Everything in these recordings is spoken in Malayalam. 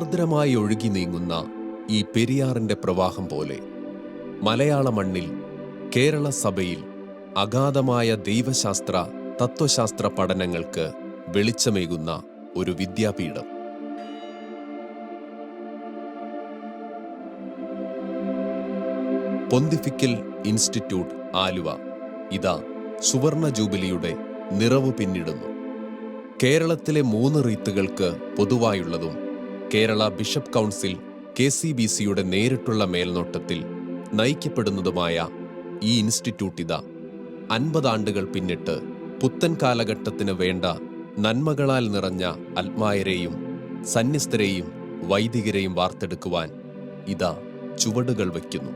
ആർദ്രമായി ഒഴുകി നീങ്ങുന്ന ഈ പെരിയാറിന്റെ പ്രവാഹം പോലെ മലയാള മണ്ണിൽ കേരള സഭയിൽ അഗാധമായ ദൈവശാസ്ത്ര തത്വശാസ്ത്ര പഠനങ്ങൾക്ക് വെളിച്ചമേകുന്ന ഒരു വിദ്യാപീഠം. പൊന്തിഫിക്കൽ ഇൻസ്റ്റിറ്റ്യൂട്ട് ആലുവ ഇതാ സുവർണ ജൂബിലിയുടെ നിറവ് പിന്നിടുന്നു. കേരളത്തിലെ 3 റീത്തുകൾക്ക് പൊതുവായുള്ളതും കേരള ബിഷപ്പ് കൗൺസിൽ KCBCയുടെ നേരിട്ടുള്ള മേൽനോട്ടത്തിൽ നയിക്കപ്പെടുന്നതുമായ ഈ ഇൻസ്റ്റിറ്റ്യൂട്ട് ഇതാ 50 ആണ്ടുകൾ പിന്നിട്ട് പുത്തൻ കാലഘട്ടത്തിന് വേണ്ട നന്മകളാൽ നിറഞ്ഞ ആത്മായരെയും സന്യസ്തരെയും വൈദികരെയും വാർത്തെടുക്കുവാൻ ഇതാ ചുവടുകൾ വയ്ക്കുന്നു.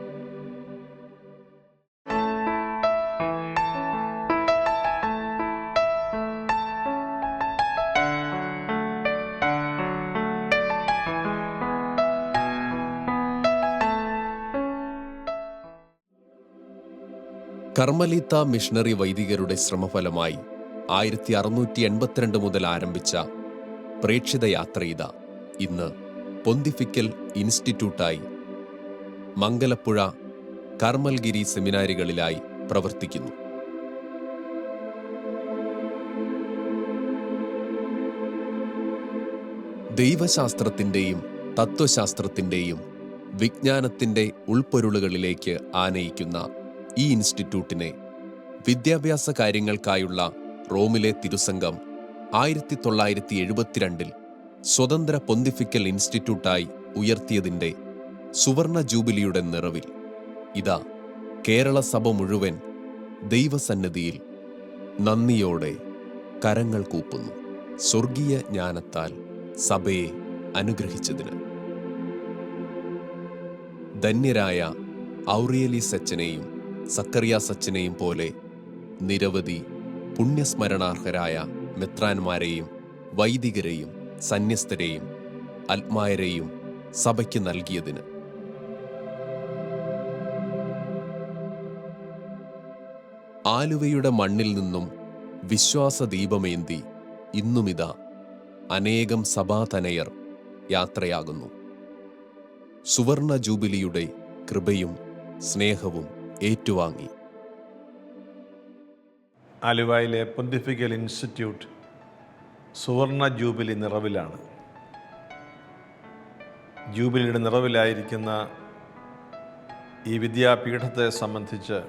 കർമ്മലീത്ത മിഷണറി വൈദികരുടെ ശ്രമഫലമായി 1682 മുതൽ ആരംഭിച്ച പ്രേക്ഷിത യാത്രയിത ഇന്ന് പൊന്തിഫിക്കൽ ഇൻസ്റ്റിറ്റ്യൂട്ടായി മംഗലപ്പുഴ കർമ്മൽഗിരി സെമിനാരികളിലായി പ്രവർത്തിക്കുന്നു. ദൈവശാസ്ത്രത്തിൻ്റെയും തത്വശാസ്ത്രത്തിൻ്റെയും വിജ്ഞാനത്തിൻ്റെ ഉൾപ്പൊരുളുകളിലേക്ക് ആനയിക്കുന്ന ഈ ഇൻസ്റ്റിറ്റ്യൂട്ടിനെ വിദ്യാഭ്യാസ കാര്യങ്ങൾക്കായുള്ള റോമിലെ തിരുസംഘം 1972 സ്വതന്ത്ര പൊന്തിഫിക്കൽ ഇൻസ്റ്റിറ്റ്യൂട്ടായി ഉയർത്തിയതിൻ്റെ സുവർണ ജൂബിലിയുടെ നിറവിൽ ഇതാ കേരള സഭ മുഴുവൻ ദൈവസന്നിധിയിൽ നന്ദിയോടെ കരങ്ങൾ കൂപ്പുന്നു, സ്വർഗീയ ജ്ഞാനത്താൽ സഭയെ അനുഗ്രഹിച്ചതിന്. ധന്യരായ ഔറിയലീസ് അച്ഛനെയും സക്കറിയാസ് അച്ഛനെയും പോലെ നിരവധി പുണ്യസ്മരണാർഹരായ മെത്രാന്മാരെയും വൈദികരെയും സന്യസ്തരെയും ആത്മായരെയും സഭയ്ക്ക് നൽകിയതിന്. ആലുവയുടെ മണ്ണിൽ നിന്നും വിശ്വാസദീപമേന്തി ഇന്നുമിതാ അനേകം സഭാതനയർ യാത്രയാകുന്നു. സുവർണ ജൂബിലിയുടെ കൃപയും സ്നേഹവും ഏറ്റുവാങ്ങി. ആലുവയിലെ പൊന്തിഫിക്കൽ ഇൻസ്റ്റിറ്റ്യൂട്ട് സുവർണ ജൂബിലി നിറവിലാണ്. ജൂബിലിയുടെ നിറവിലായിരിക്കുന്ന ഈ വിദ്യാപീഠത്തെ സംബന്ധിച്ച്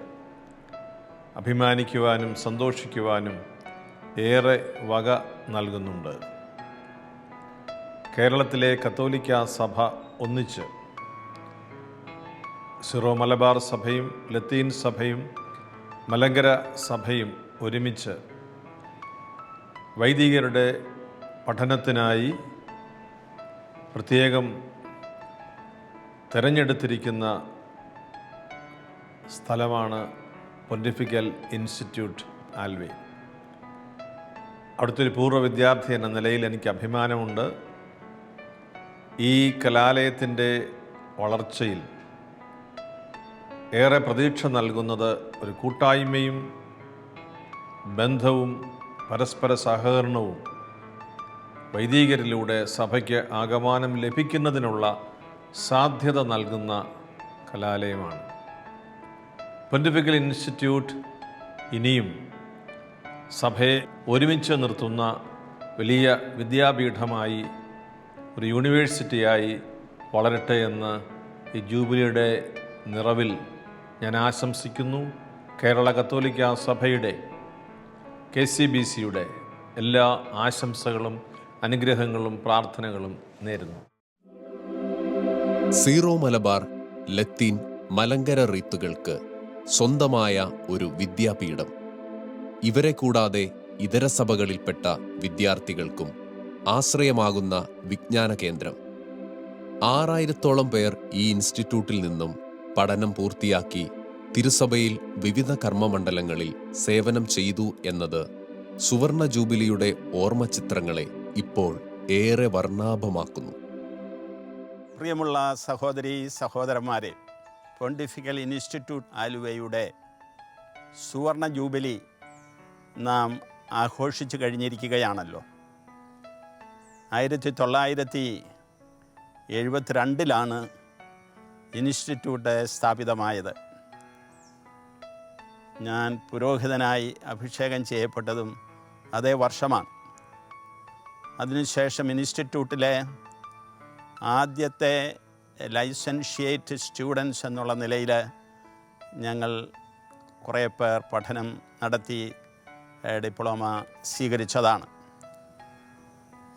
അഭിമാനിക്കുവാനും സന്തോഷിക്കുവാനും ഏറെ വക നൽകുന്നുണ്ട്. കേരളത്തിലെ കത്തോലിക്ക സഭ ഒന്നിച്ച് സിറോ മലബാർ സഭയും ലത്തീൻ സഭയും മലങ്കര സഭയും ഒരുമിച്ച് വൈദികരുടെ പഠനത്തിനായി പ്രത്യേകം തിരഞ്ഞെടുത്തിരിക്കുന്ന സ്ഥലമാണ് പൊന്തിഫിക്കൽ ഇൻസ്റ്റിറ്റ്യൂട്ട് ആൽവേ. അവിടുത്തെ ഒരു പൂർവ്വ വിദ്യാർത്ഥി എന്ന നിലയിൽ എനിക്ക് അഭിമാനമുണ്ട്. ഈ കലാലയത്തിൻ്റെ വളർച്ചയിൽ ഏറെ പ്രതീക്ഷ നൽകുന്നത് ഒരു കൂട്ടായ്മയും ബന്ധവും പരസ്പര സഹകരണവും വൈദികരിലൂടെ സഭയ്ക്ക് ആഗമനം ലഭിക്കുന്നതിനുള്ള സാധ്യത നൽകുന്ന കലാലയമാണ്. പൊന്തിഫിക്കൽ ഇൻസ്റ്റിറ്റ്യൂട്ട് ഇനിയും സഭയെ ഒരുമിച്ച് നിർത്തുന്ന വലിയ വിദ്യാപീഠമായി ഒരു യൂണിവേഴ്സിറ്റിയായി വളരട്ടെ എന്ന് ഈ ജൂബിലിയുടെ നിറവിൽ ഞാൻ ആശംസിക്കുന്നു. കേരള കത്തോലിക്ക സഭയുടെ KCBCയുടെ എല്ലാ ആശംസകളും അനുഗ്രഹങ്ങളും പ്രാർത്ഥനകളും നേരുന്നു. സീറോ മലബാർ ലത്തീൻ മലങ്കര റീത്തുകൾക്ക് സ്വന്തമായ ഒരു വിദ്യാപീഠം. ഇവരെ കൂടാതെ ഇതര സഭകളിൽപ്പെട്ട വിദ്യാർത്ഥികൾക്കും ആശ്രയമാകുന്ന വിജ്ഞാന കേന്ദ്രം. 6000-ഓളം പേർ ഈ ഇൻസ്റ്റിറ്റ്യൂട്ടിൽ നിന്നും പഠനം പൂർത്തിയാക്കി തിരുസഭയിൽ വിവിധ കർമ്മമണ്ഡലങ്ങളിൽ സേവനം ചെയ്തു എന്നത് സുവർണ ജൂബിലിയുടെ ഓർമ്മചിത്രങ്ങളെ ഇപ്പോൾ ഏറെ വർണ്ണാഭമാക്കുന്നു. പ്രിയമുള്ള സഹോദരീ സഹോദരന്മാരെ, പൊന്തിഫിക്കൽ ഇൻസ്റ്റിറ്റ്യൂട്ട് ആലുവയുടെ സുവർണ ജൂബിലി നാം ആഘോഷിച്ചു കഴിഞ്ഞിരിക്കുകയാണല്ലോ. 1972 ഇൻസ്റ്റിറ്റ്യൂട്ട് സ്ഥാപിതമായത്. ഞാൻ പുരോഹിതനായി അഭിഷേകം ചെയ്യപ്പെട്ടതും അതേ വർഷമാണ്. അതിനുശേഷം ഇൻസ്റ്റിറ്റ്യൂട്ടിലെ ആദ്യത്തെ ലൈസൻഷ്യേറ്റ് സ്റ്റുഡൻസ് എന്നുള്ള നിലയിൽ ഞങ്ങൾ കുറേ പേർ പഠനം നടത്തി ഡിപ്ലോമ സ്വീകരിച്ചതാണ്.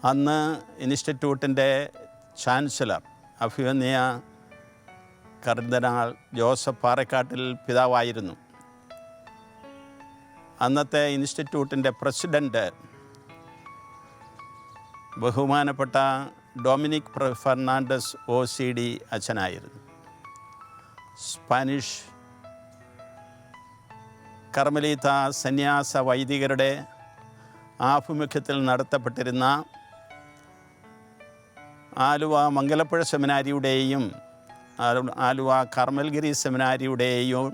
അന്ന് ഇൻസ്റ്റിറ്റ്യൂട്ടിൻ്റെ ചാൻസലർ അഭിവന്യ കർദിനാൾ ജോസഫ് പാറക്കാട്ടിൽ പിതാവായിരുന്നു. അന്നത്തെ ഇൻസ്റ്റിറ്റ്യൂട്ടിൻ്റെ പ്രസിഡൻറ്റ് ബഹുമാനപ്പെട്ട ഡൊമിനിക് ഫെർണാണ്ടസ് OCD അച്ഛനായിരുന്നു. സ്പാനിഷ് കർമ്മലീത്ത സന്യാസ വൈദികരുടെ ആഭിമുഖ്യത്തിൽ നടത്തപ്പെട്ടിരുന്ന ആലുവ മംഗലപ്പുഴ സെമിനാരിയുടെയും ആലുവ കർമ്മൽഗിരി സെമിനാരിയുടെയും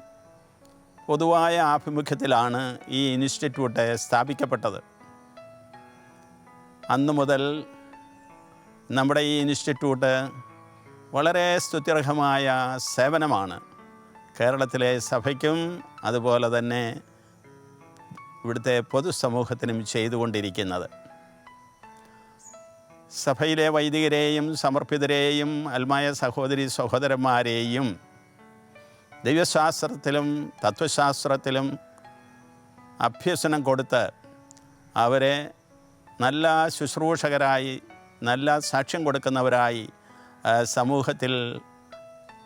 പൊതുവായ ആഭിമുഖ്യത്തിലാണ് ഈ ഇൻസ്റ്റിറ്റ്യൂട്ട് സ്ഥാപിക്കപ്പെട്ടത്. അന്നു മുതൽ നമ്മുടെ ഈ ഇൻസ്റ്റിറ്റ്യൂട്ട് വളരെ സ്തുത്യർഹമായ സേവനമാണ് കേരളത്തിലെ സഭയ്ക്കും അതുപോലെ തന്നെ ഇവിടുത്തെ പൊതുസമൂഹത്തിനും ചെയ്തുകൊണ്ടിരിക്കുന്നത്. സഭയിലെ വൈദികരെയും സമർപ്പിതരെയും അൽമായ സഹോദരി സഹോദരന്മാരെയും ദൈവശാസ്ത്രത്തിലും തത്വശാസ്ത്രത്തിലും അഭ്യസനം കൊടുത്ത് അവരെ നല്ല ശുശ്രൂഷകരായി നല്ല സാക്ഷ്യം കൊടുക്കുന്നവരായി സമൂഹത്തിൽ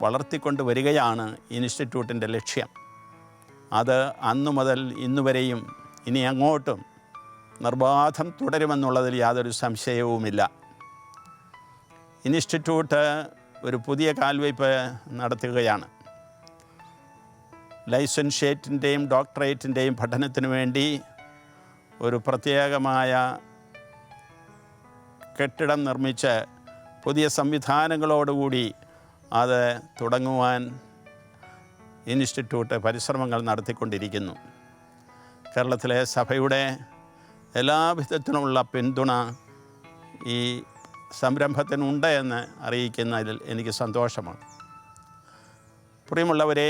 വളർത്തിക്കൊണ്ട് വരികയാണ് ഇൻസ്റ്റിറ്റ്യൂട്ടിൻ്റെ ലക്ഷ്യം. അത് അന്നു മുതൽ ഇന്നുവരെയും ഇനി അങ്ങോട്ടും നിർബാധം തുടരുമെന്നുള്ളതിൽ യാതൊരു സംശയവുമില്ല. ഇൻസ്റ്റിറ്റ്യൂട്ട് ഒരു പുതിയ കാൽവയ്പ് നടത്തുകയാണ്. ലൈസൻഷ്യേറ്റിൻ്റെയും ഡോക്ടറേറ്റിൻ്റെയും പഠനത്തിന് വേണ്ടി ഒരു പ്രത്യേകമായ കെട്ടിടം നിർമ്മിച്ച് പുതിയ സംവിധാനങ്ങളോടുകൂടി അത് തുടങ്ങുവാൻ ഇൻസ്റ്റിറ്റ്യൂട്ട് പരിശ്രമങ്ങൾ നടത്തിക്കൊണ്ടിരിക്കുന്നു. കേരളത്തിലെ സഭയുടെ എല്ലാവിധത്തിലുള്ള പിന്തുണ ഈ സംരംഭത്തിനുണ്ട് എന്ന് അറിയിക്കുന്നതിൽ എനിക്ക് സന്തോഷമാണ്. പ്രിയമുള്ളവരെ,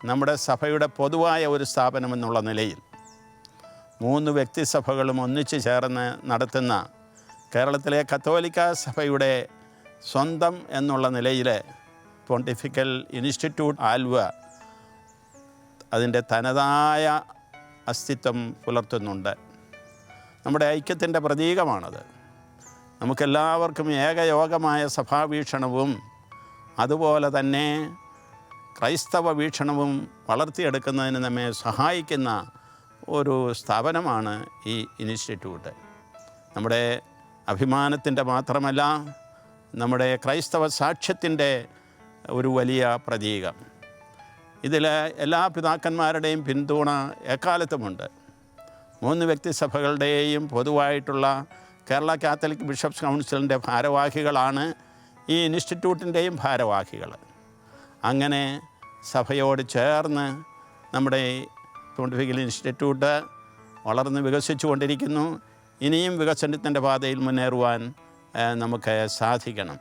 നമ്മുടെ സഭയുടെ പൊതുവായ ഒരു സ്ഥാപനമെന്നുള്ള നിലയിൽ 3 വ്യക്തിസഭകളും ഒന്നിച്ചു ചേർന്ന് നടത്തുന്ന കേരളത്തിലെ കത്തോലിക്ക സഭയുടെ സ്വന്തം എന്നുള്ള നിലയിൽ പോണ്ടിഫിക്കൽ ഇൻസ്റ്റിറ്റ്യൂട്ട് ആലുവ അതിൻ്റെ തനതായ അസ്തിത്വം പുലർത്തുന്നുണ്ട്. നമ്മുടെ ഐക്യത്തിൻ്റെ പ്രതീകമാണത്. നമുക്കെല്ലാവർക്കും ഏകയോഗമായ സഭാവീക്ഷണവും അതുപോലെ തന്നെ ക്രൈസ്തവ വീക്ഷണവും വളർത്തിയെടുക്കുന്നതിന് നമ്മെ സഹായിക്കുന്ന ഒരു സ്ഥാപനമാണ് ഈ ഇൻസ്റ്റിറ്റ്യൂട്ട്. നമ്മുടെ അഭിമാനത്തിൻ്റെ മാത്രമല്ല, നമ്മുടെ ക്രൈസ്തവ സാക്ഷ്യത്തിൻ്റെ ഒരു വലിയ പ്രതീകം. ഇതിൽ എല്ലാ പിതാക്കന്മാരുടെയും പിന്തുണ എക്കാലത്തുമുണ്ട്. 3 വ്യക്തിസഭകളുടെയും പൊതുവായിട്ടുള്ള കേരള കാത്തലിക് ബിഷപ്സ് കൗൺസിലിൻ്റെ ഭാരവാഹികളാണ് ഈ ഇൻസ്റ്റിറ്റ്യൂട്ടിൻ്റെയും ഭാരവാഹികൾ. അങ്ങനെ സഭയോട് ചേർന്ന് നമ്മുടെ പോണ്ടിഫിക്കൽ ഇൻസ്റ്റിറ്റ്യൂട്ട് വളർന്ന് വികസിച്ചു കൊണ്ടിരിക്കുന്നു. ഇനിയും വികസനത്തിൻ്റെ പാതയിൽ മുന്നേറുവാൻ നമുക്ക് സാധിക്കണം.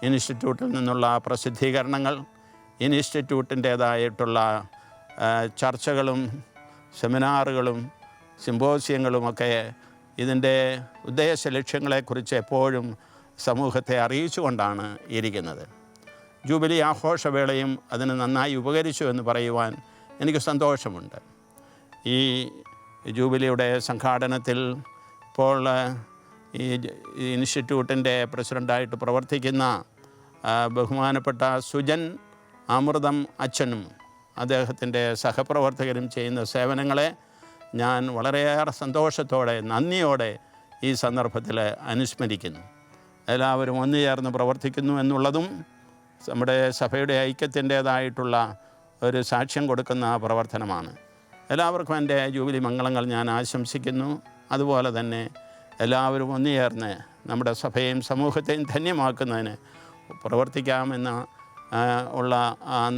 ഇൻസ്റ്റിറ്റ്യൂട്ടിൽ നിന്നുള്ള പ്രസിദ്ധീകരണങ്ങൾ, ഇൻസ്റ്റിറ്റ്യൂട്ടിൻ്റേതായിട്ടുള്ള ചർച്ചകളും സെമിനാറുകളും സിമ്പോസിയങ്ങളുമൊക്കെ ഇതിൻ്റെ ഉദ്ദേശ ലക്ഷ്യങ്ങളെക്കുറിച്ച് എപ്പോഴും സമൂഹത്തെ അറിയിച്ചുകൊണ്ടാണ് ഇരിക്കുന്നത്. ജൂബിലി ആഘോഷവേളയും അതിന് നന്നായി ഉപകരിച്ചു എന്ന് പറയുവാൻ എനിക്ക് സന്തോഷമുണ്ട്. ഈ ജൂബിലിയുടെ സംഘാടനത്തിൽ ഇപ്പോൾ ഈ ഇൻസ്റ്റിറ്റ്യൂട്ടിൻ്റെ പ്രസിഡൻ്റായിട്ട് പ്രവർത്തിക്കുന്ന ബഹുമാനപ്പെട്ട സുജൻ അമൃതം അച്ഛനും അദ്ദേഹത്തിൻ്റെ സഹപ്രവർത്തകരും ചെയ്യുന്ന സേവനങ്ങളെ ഞാൻ വളരെയേറെ സന്തോഷത്തോടെ നന്ദിയോടെ ഈ സന്ദർഭത്തിൽ അനുസ്മരിക്കുന്നു. എല്ലാവരും ഒന്നുചേർന്ന് പ്രവർത്തിക്കുന്നു എന്നുള്ളതും നമ്മുടെ സഭയുടെ ഐക്യത്തിൻ്റേതായിട്ടുള്ള ഒരു സാക്ഷ്യം കൊടുക്കുന്ന പ്രവർത്തനമാണ്. എല്ലാവർക്കും എൻ്റെ ജൂബിലി മംഗളങ്ങൾ ഞാൻ ആശംസിക്കുന്നു. അതുപോലെ തന്നെ എല്ലാവരും ഒന്നുചേർന്ന് നമ്മുടെ സഭയെയും സമൂഹത്തെയും ധന്യമാക്കുന്നതിന് പ്രവർത്തിക്കാമെന്ന ഉള്ള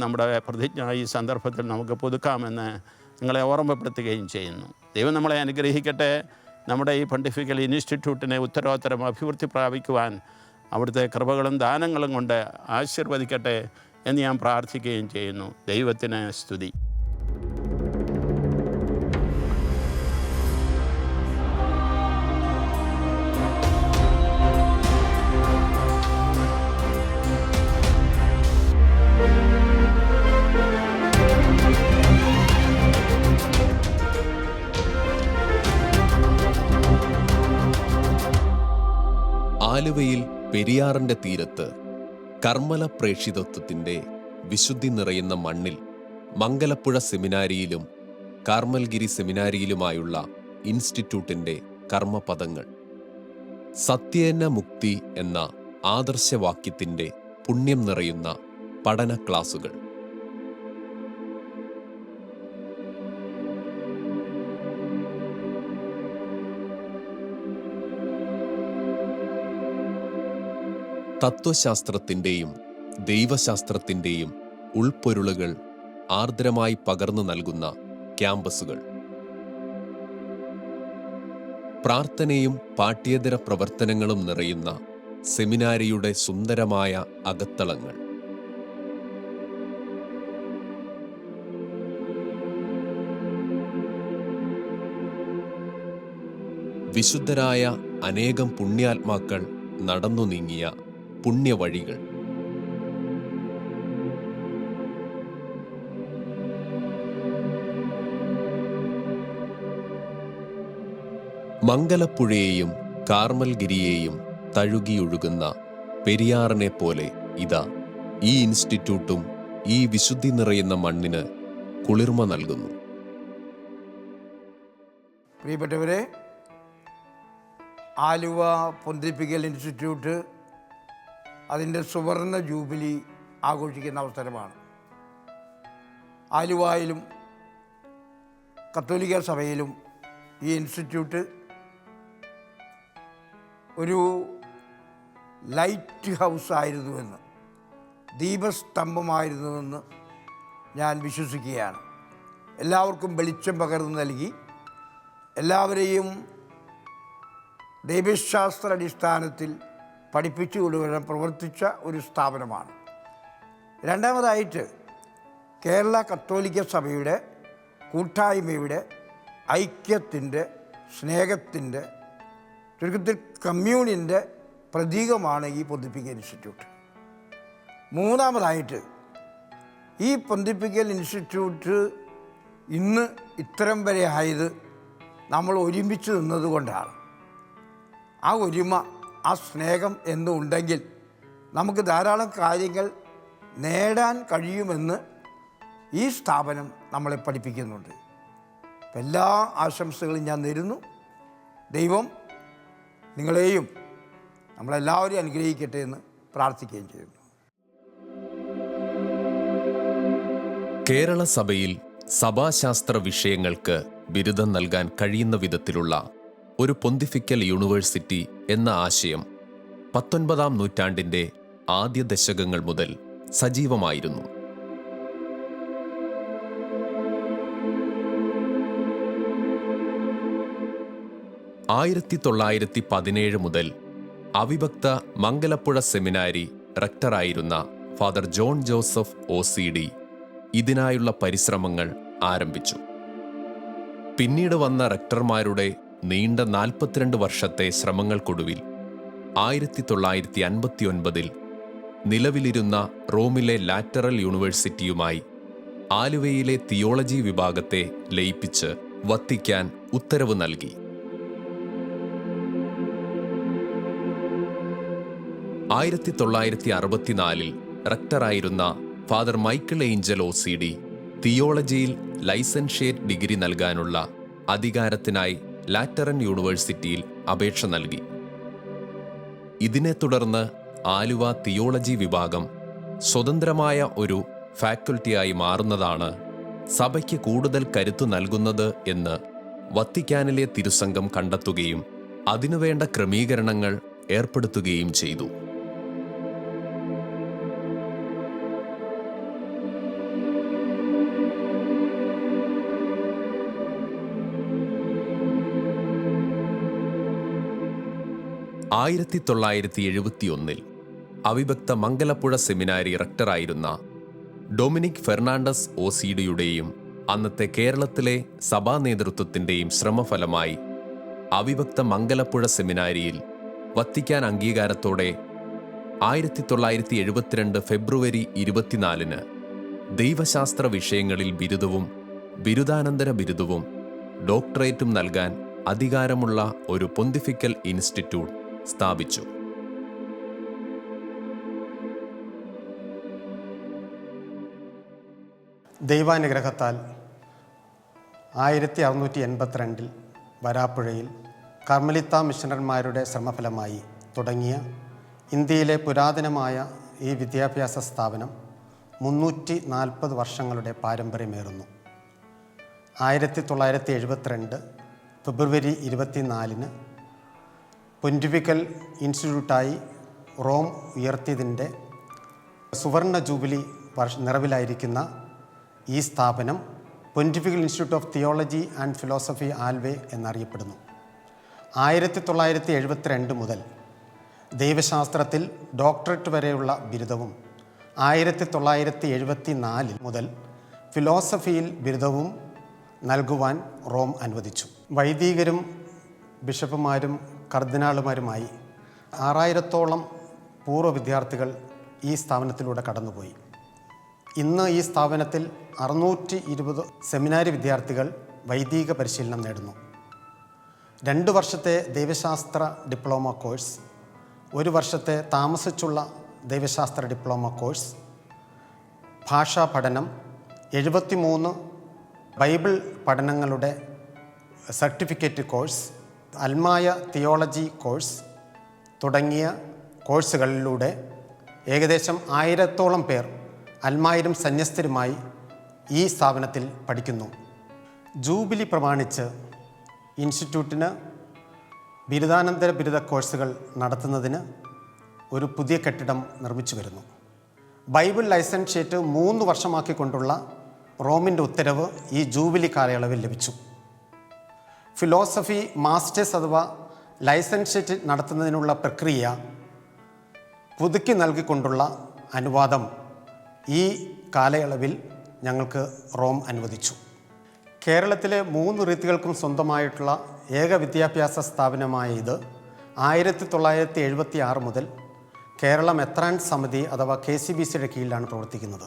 നമ്മുടെ പ്രതിജ്ഞ ഈ സന്ദർഭത്തിൽ നമുക്ക് പുതുക്കാമെന്ന് നിങ്ങളെ ഓർമ്മപ്പെടുത്തുകയും ചെയ്യുന്നു. ദൈവം നമ്മളെ അനുഗ്രഹിക്കട്ടെ. നമ്മുടെ ഈ പോണ്ടിഫിക്കൽ ഇൻസ്റ്റിറ്റ്യൂട്ടിനെ ഉത്തരോത്തരം അഭിവൃദ്ധി പ്രാപിക്കുവാൻ അവിടുത്തെ കൃപകളും ദാനങ്ങളും കൊണ്ട് ആശീർവദിക്കട്ടെ എന്ന് ഞാൻ പ്രാർത്ഥിക്കുകയും ചെയ്യുന്നു. ദൈവത്തിന് സ്തുതി. ആലുവയിൽ പെരിയാറിന്റെ തീരത്ത് കർമ്മല പ്രേക്ഷിതത്വത്തിന്റെ വിശുദ്ധി നിറയുന്ന മണ്ണിൽ മംഗലപ്പുഴ സെമിനാരിയിലും കാർമൽഗിരി സെമിനാരിയിലുമായുള്ള ഇൻസ്റ്റിറ്റ്യൂട്ടിന്റെ കർമ്മപദങ്ങൾ. സത്യേന മുക്തി എന്ന ആദർശവാക്യത്തിന്റെ പുണ്യം നിറയുന്ന പഠന ക്ലാസുകൾ. തത്വശാസ്ത്രത്തിന്റെയും ദൈവശാസ്ത്രത്തിന്റെയും ഉൾപ്പൊരുളുകൾ ആർദ്രമായി പകർന്നു നൽകുന്ന ക്യാമ്പസുകൾ. പ്രാർത്ഥനയും പാഠ്യേതര പ്രവർത്തനങ്ങളും നിറയുന്ന സെമിനാരിയുടെ സുന്ദരമായ അകത്തളങ്ങൾ. വിശുദ്ധരായ അനേകം പുണ്യാത്മാക്കൾ നടന്നു നീങ്ങിയ പുണ്യവഴികൾ. മംഗലപ്പുഴയെയും കാർമൽഗിരിയെയും തഴുകിയൊഴുകുന്ന പെരിയാറിനെ പോലെ ഇതാ ഈ ഇൻസ്റ്റിറ്റ്യൂട്ടും ഈ വിശുദ്ധി നിറയുന്ന മണ്ണിന് കുളിർമ നൽകുന്നു. പ്രിയപ്പെട്ടവരെ, ആലുവ പൊന്തിപ്പിക്കൽ ഇൻസ്റ്റിറ്റ്യൂട്ട് അതിൻ്റെ സുവർണ ജൂബിലി ആഘോഷിക്കുന്ന അവസരമാണ്. ആലുവയിലും കത്തോലിക്ക സഭയിലും ഈ ഇൻസ്റ്റിറ്റ്യൂട്ട് ഒരു ലൈറ്റ് ഹൗസ് ആയിരുന്നുവെന്ന്, ദീപസ്തംഭമായിരുന്നുവെന്ന് ഞാൻ വിശ്വസിക്കുകയാണ്. എല്ലാവർക്കും വെളിച്ചം പകർന്നു നൽകി എല്ലാവരെയും ദൈവശാസ്ത്ര അടിസ്ഥാനത്തിൽ പഠിപ്പിച്ചു കൊണ്ടുവരാൻ പ്രവർത്തിച്ച ഒരു സ്ഥാപനമാണ്. രണ്ടാമതായിട്ട് കേരള കത്തോലിക്ക സഭയുടെ കൂട്ടായ്മയുടെ ഐക്യത്തിൻ്റെ, സ്നേഹത്തിൻ്റെ, ചുരുക്കത്തിൽ കമ്മ്യൂണിൻ്റെ പ്രതീകമാണ് ഈ പൊന്തിപ്പിക്കൽ ഇൻസ്റ്റിറ്റ്യൂട്ട്. മൂന്നാമതായിട്ട് ഈ പൊന്തിപ്പിക്കൽ ഇൻസ്റ്റിറ്റ്യൂട്ട് ഇന്ന് ഇത്തരം വരെ ആയത് നമ്മൾ ഒരുമിച്ച് നിന്നതുകൊണ്ടാണ്. ആ ഒരുമ, ആ സ്നേഹം എന്നുണ്ടെങ്കിൽ നമുക്ക് ധാരാളം കാര്യങ്ങൾ നേടാൻ കഴിയുമെന്ന് ഈ സ്ഥാപനം നമ്മളെ പഠിപ്പിക്കുന്നുണ്ട്. എല്ലാ ആശംസകളും ഞാൻ നേരുന്നു. ദൈവം നിങ്ങളെയും നമ്മളെല്ലാവരെയും അനുഗ്രഹിക്കട്ടെ എന്ന് പ്രാർത്ഥിക്കുകയും ചെയ്യുന്നു. കേരള സഭയിൽ സഭാശാസ്ത്ര വിഷയങ്ങൾക്ക് ബിരുദം നൽകാൻ കഴിയുന്ന വിധത്തിലുള്ള ഒരു പൊന്തിഫിക്കൽ യൂണിവേഴ്സിറ്റി എന്ന ആശയം 19-ാം നൂറ്റാണ്ടിൻ്റെ ആദ്യ ദശകങ്ങൾ മുതൽ സജീവമായിരുന്നു. ആയിരത്തി 1917 മുതൽ അവിഭക്ത മംഗലപ്പുഴ സെമിനാരി റെക്ടറായിരുന്ന ഫാദർ ജോൺ ജോസഫ് OCD ഇതിനായുള്ള പരിശ്രമങ്ങൾ ആരംഭിച്ചു. പിന്നീട് വന്ന റെക്ടർമാരുടെ നീണ്ട 42 വർഷത്തെ ശ്രമങ്ങൾക്കൊടുവിൽ 1959 നിലവിലിരുന്ന റോമിലെ ലാറ്ററൽ യൂണിവേഴ്സിറ്റിയുമായി ആലുവയിലെ തിയോളജി വിഭാഗത്തെ ലയിപ്പിച്ച് വത്തിക്കാൻ ഉത്തരവ് നൽകി. 1964 റെക്ടറായിരുന്ന ഫാദർ മൈക്കിൾ ഏഞ്ചൽ OCD തിയോളജിയിൽ ലൈസൻഷ്യേറ്റ് ഡിഗ്രി നൽകാനുള്ള അധികാരത്തിനായി ലാറ്ററൻ യൂണിവേഴ്സിറ്റിയിൽ അപേക്ഷ നൽകി. ഇതിനെ തുടർന്ന് ആലുവ തിയോളജി വിഭാഗം സ്വതന്ത്രമായ ഒരു ഫാക്കൽറ്റിയായി മാറുന്നതാണ് സഭയ്ക്ക് കൂടുതൽ കരുത്തു നൽകുന്നത് എന്ന് വത്തിക്കാനിലെ തിരുസംഘം കണ്ടെത്തുകയും അതിനുവേണ്ട ക്രമീകരണങ്ങൾ ഏർപ്പെടുത്തുകയും ചെയ്തു. 1971 അവിഭക്ത മംഗലപ്പുഴ സെമിനാരി റക്ടറായിരുന്ന ഡൊമിനിക് ഫെർണാണ്ടസ് OCDയുടെയും അന്നത്തെ കേരളത്തിലെ സഭാ നേതൃത്വത്തിൻ്റെയും ശ്രമഫലമായി അവിഭക്ത മംഗലപ്പുഴ സെമിനാരിയിൽ വത്തിക്കാൻ അംഗീകാരത്തോടെ 1972 ഫെബ്രുവരി 24 ദൈവശാസ്ത്ര വിഷയങ്ങളിൽ ബിരുദവും ബിരുദാനന്തര ബിരുദവും ഡോക്ടറേറ്റും നൽകാൻ അധികാരമുള്ള ഒരു പൊന്തിഫിക്കൽ ഇൻസ്റ്റിറ്റ്യൂട്ട് സ്ഥാപിച്ചു. ദൈവാനുഗ്രഹത്താൽ 1682 വരാപ്പുഴയിൽ കർമ്മലിത്ത മിഷണർമാരുടെ ശ്രമഫലമായി തുടങ്ങിയ ഇന്ത്യയിലെ പുരാതനമായ ഈ വിദ്യാഭ്യാസ സ്ഥാപനം 340 വർഷങ്ങളുടെ പാരമ്പര്യമേറുന്നു. 1972 ഫെബ്രുവരി 24 പൊന്റിഫിക്കൽ ഇൻസ്റ്റിറ്റ്യൂട്ടായി റോം ഉയർത്തിയതിൻ്റെ സുവർണ ജൂബിലി നിറവിലായിരിക്കുന്ന ഈ സ്ഥാപനം pontifical institute of theology and philosophy Alwaye എന്നറിയപ്പെടുന്നു. 1972 മുതൽ ദൈവശാസ്ത്രത്തിൽ ഡോക്ടറേറ്റ് വരെയുള്ള ബിരുദവും 1974 മുതൽ ഫിലോസഫിയിൽ ബിരുദവും നൽകുവാൻ റോം അനുവദിച്ചു. വൈദികരും ബിഷപ്പുമാരും കർദിനാളുമാരുമായി 6000-ഓളം പൂർവ്വ വിദ്യാർത്ഥികൾ ഈ സ്ഥാപനത്തിലൂടെ കടന്നുപോയി. ഇന്ന് ഈ സ്ഥാപനത്തിൽ 620 സെമിനാരി വിദ്യാർത്ഥികൾ വൈദിക പരിശീലനം നേടുന്നു. 2 വർഷത്തെ ദൈവശാസ്ത്ര ഡിപ്ലോമ കോഴ്സ്, 1 വർഷത്തെ താമസിച്ചുള്ള ദൈവശാസ്ത്ര ഡിപ്ലോമ കോഴ്സ്, ഭാഷാ പഠനം, 73 ബൈബിൾ പഠനങ്ങളുടെ സർട്ടിഫിക്കറ്റ് കോഴ്സ്, അൽമായ തിയോളജി കോഴ്സ് തുടങ്ങിയ കോഴ്സുകളിലൂടെ ഏകദേശം 1000-ഓളം പേർ അൽമായരും സന്യസ്തരുമായി ഈ സ്ഥാപനത്തിൽ പഠിക്കുന്നു. ജൂബിലി പ്രമാണിച്ച് ഇൻസ്റ്റിറ്റ്യൂട്ടിന് ബിരുദാനന്തര ബിരുദ കോഴ്സുകൾ നടത്തുന്നതിന് ഒരു പുതിയ കെട്ടിടം നിർമ്മിച്ചു വരുന്നു. ബൈബിൾ ലൈസൻഷ്യേറ്റ് 3 വർഷമാക്കിക്കൊണ്ടുള്ള റോമിൻ്റെ ഉത്തരവ് ഈ ജൂബിലി കാലയളവിൽ ലഭിച്ചു. ഫിലോസഫി മാസ്റ്റേഴ്സ് അഥവാ ലൈസൻഷ്യേറ്റ് നടത്തുന്നതിനുള്ള പ്രക്രിയ പുതുക്കി നൽകിക്കൊണ്ടുള്ള അനുവാദം ഈ കാലയളവിൽ ഞങ്ങൾക്ക് റോം അനുവദിച്ചു. കേരളത്തിലെ 3 റീത്തുകൾക്കും സ്വന്തമായിട്ടുള്ള ഏക വിദ്യാഭ്യാസ സ്ഥാപനമായ ഇത് 1976 മുതൽ കേരള മെത്രാൻ സമിതി അഥവാ KCBCയുടെ കീഴിലാണ് പ്രവർത്തിക്കുന്നത്.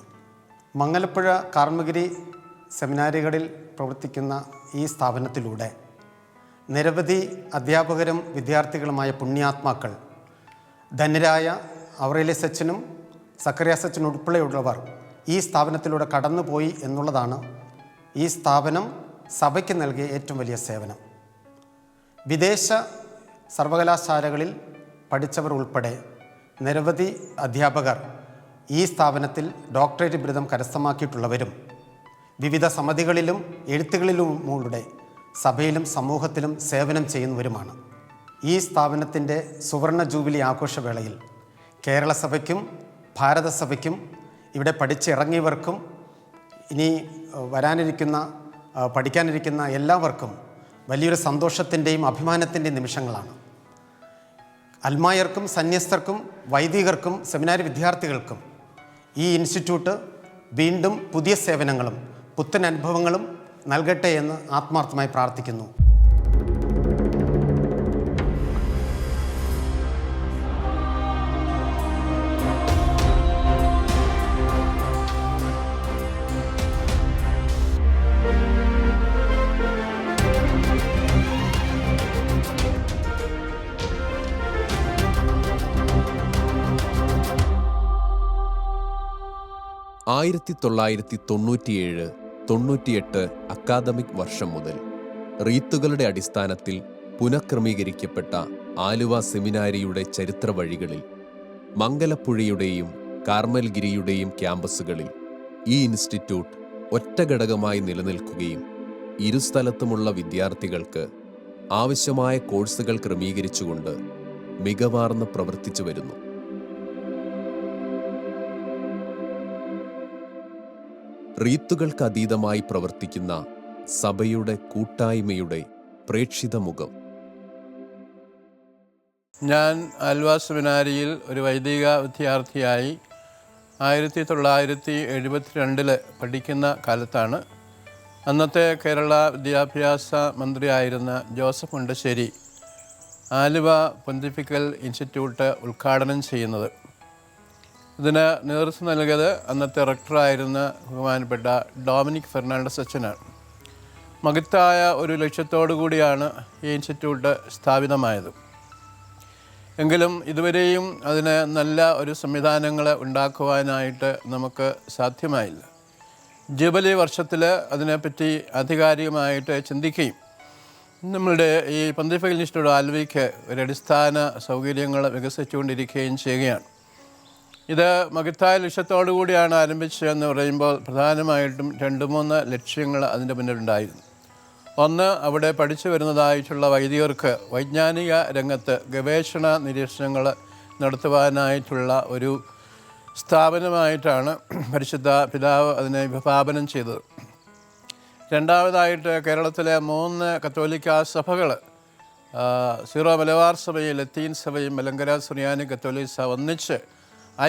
മംഗലപ്പുഴ കാർമഗിരി സെമിനാരികളിൽ പ്രവർത്തിക്കുന്ന ഈ സ്ഥാപനത്തിലൂടെ നിരവധി അധ്യാപകരും വിദ്യാർത്ഥികളുമായ പുണ്യാത്മാക്കൾ, ധന്യരായ ഔറേലിയസ് അച്ഛനും സക്കറിയാസ് അച്ഛനും ഉൾപ്പെടെയുള്ളവർ ഈ സ്ഥാപനത്തിലൂടെ കടന്നുപോയി എന്നുള്ളതാണ് ഈ സ്ഥാപനം സഭയ്ക്ക് നൽകിയ ഏറ്റവും വലിയ സേവനം. വിദേശ സർവകലാശാലകളിൽ പഠിച്ചവർ ഉൾപ്പെടെ നിരവധി അധ്യാപകർ ഈ സ്ഥാപനത്തിൽ ഡോക്ടറേറ്റ് ബിരുദം കരസ്ഥമാക്കിയിട്ടുള്ളവരും വിവിധ സമിതികളിലും എഴുത്തുകളിലുമുടെ സഭയിലും സമൂഹത്തിലും സേവനം ചെയ്യുന്നവരുമാണ്. ഈ സ്ഥാപനത്തിൻ്റെ സുവർണ ജൂബിലി ആഘോഷവേളയിൽ കേരള സഭയ്ക്കും ഭാരതസഭയ്ക്കും ഇവിടെ പഠിച്ചിറങ്ങിയവർക്കും ഇനി പഠിക്കാനിരിക്കുന്ന എല്ലാവർക്കും വലിയൊരു സന്തോഷത്തിൻ്റെയും അഭിമാനത്തിൻ്റെയും നിമിഷങ്ങളാണ്. അൽമായർക്കും സന്യസ്തർക്കും വൈദികർക്കും സെമിനാരി വിദ്യാർത്ഥികൾക്കും ഈ ഇൻസ്റ്റിറ്റ്യൂട്ട് വീണ്ടും പുതിയ സേവനങ്ങളും പുത്തൻ അനുഭവങ്ങളും നൽകട്ടെ എന്ന് ആത്മാർത്ഥമായി പ്രാർത്ഥിക്കുന്നു. ആയിരത്തി 1997-98 അക്കാദമിക് വർഷം മുതൽ റീത്തുകളുടെ അടിസ്ഥാനത്തിൽ പുനഃക്രമീകരിക്കപ്പെട്ട ആലുവ സെമിനാരിയുടെ ചരിത്ര വഴികളിൽ മംഗലപ്പുഴയുടെയും കാർമൽഗിരിയുടെയും ക്യാമ്പസുകളിൽ ഈ ഇൻസ്റ്റിറ്റ്യൂട്ട് ഒറ്റ ഘടകമായി നിലനിൽക്കുകയും ഇരുസ്ഥലത്തുമുള്ള വിദ്യാർത്ഥികൾക്ക് ആവശ്യമായ കോഴ്സുകൾ ക്രമീകരിച്ചുകൊണ്ട് മികവാർന്ന് പ്രവർത്തിച്ചു വരുന്നു. റീത്തുകൾക്ക് അതീതമായി പ്രവർത്തിക്കുന്ന സഭയുടെ കൂട്ടായ്മയുടെ പ്രേക്ഷിത മുഖം. ഞാൻ ആലുവ സെമിനാരിയിൽ ഒരു വൈദിക വിദ്യാർത്ഥിയായി 1972 പഠിക്കുന്ന കാലത്താണ് അന്നത്തെ കേരള വിദ്യാഭ്യാസ മന്ത്രിയായിരുന്ന Joseph Mundassery Aluva pontifical institute ഉദ്ഘാടനം ചെയ്യുന്നത്. ഇതിന് നേതൃത്വം നൽകിയത് അന്നത്തെ റെക്ടറായിരുന്ന ബഹുമാനപ്പെട്ട ഡൊമിനിക് ഫെർണാണ്ടസ് അച്ഛനാണ്. മഹത്തായ ഒരു ലക്ഷ്യത്തോടു കൂടിയാണ് ഈ ഇൻസ്റ്റിറ്റ്യൂട്ട് സ്ഥാപിതമായത്. എങ്കിലും ഇതുവരെയും അതിന് നല്ല ഒരു സംവിധാനങ്ങൾ ഉണ്ടാക്കുവാനായിട്ട് നമുക്ക് സാധ്യമായില്ല. ജൂബിലി വർഷത്തിൽ അതിനെപ്പറ്റി ആധികാരികമായിട്ട് ചിന്തിക്കുകയും നമ്മളുടെ ഈ പൊന്തിഫിക്കൽ ഇൻസ്റ്റിറ്റ്യൂട്ട് ആലുവയ്ക്ക് ഒരു അടിസ്ഥാന സൗകര്യങ്ങൾ വികസിച്ചുകൊണ്ടിരിക്കുകയും ചെയ്യുകയാണ്. ഇത് മഹത്തായ ലക്ഷ്യത്തോടു കൂടിയാണ് ആരംഭിച്ചതെന്ന് പറയുമ്പോൾ പ്രധാനമായിട്ടും 2-3 ലക്ഷ്യങ്ങൾ അതിൻ്റെ മുന്നിലുണ്ടായിരുന്നു. ഒന്ന്, അവിടെ പഠിച്ചു വരുന്നതായിട്ടുള്ള വൈദികർക്ക് വൈജ്ഞാനിക രംഗത്ത് ഗവേഷണ നിരീക്ഷണങ്ങൾ നടത്തുവാനായിട്ടുള്ള ഒരു സ്ഥാപനമായിട്ടാണ് പരിശുദ്ധ പിതാവ് അതിനെ വിഭാവനം ചെയ്തത്. രണ്ടാമതായിട്ട് കേരളത്തിലെ 3 കത്തോലിക്ക സഭകൾ, സീറോ മലബാർ സഭയും ലത്തീൻ സഭയും മലങ്കര സുറിയാനി കത്തോലിക്ക സഭ ഒന്നിച്ച്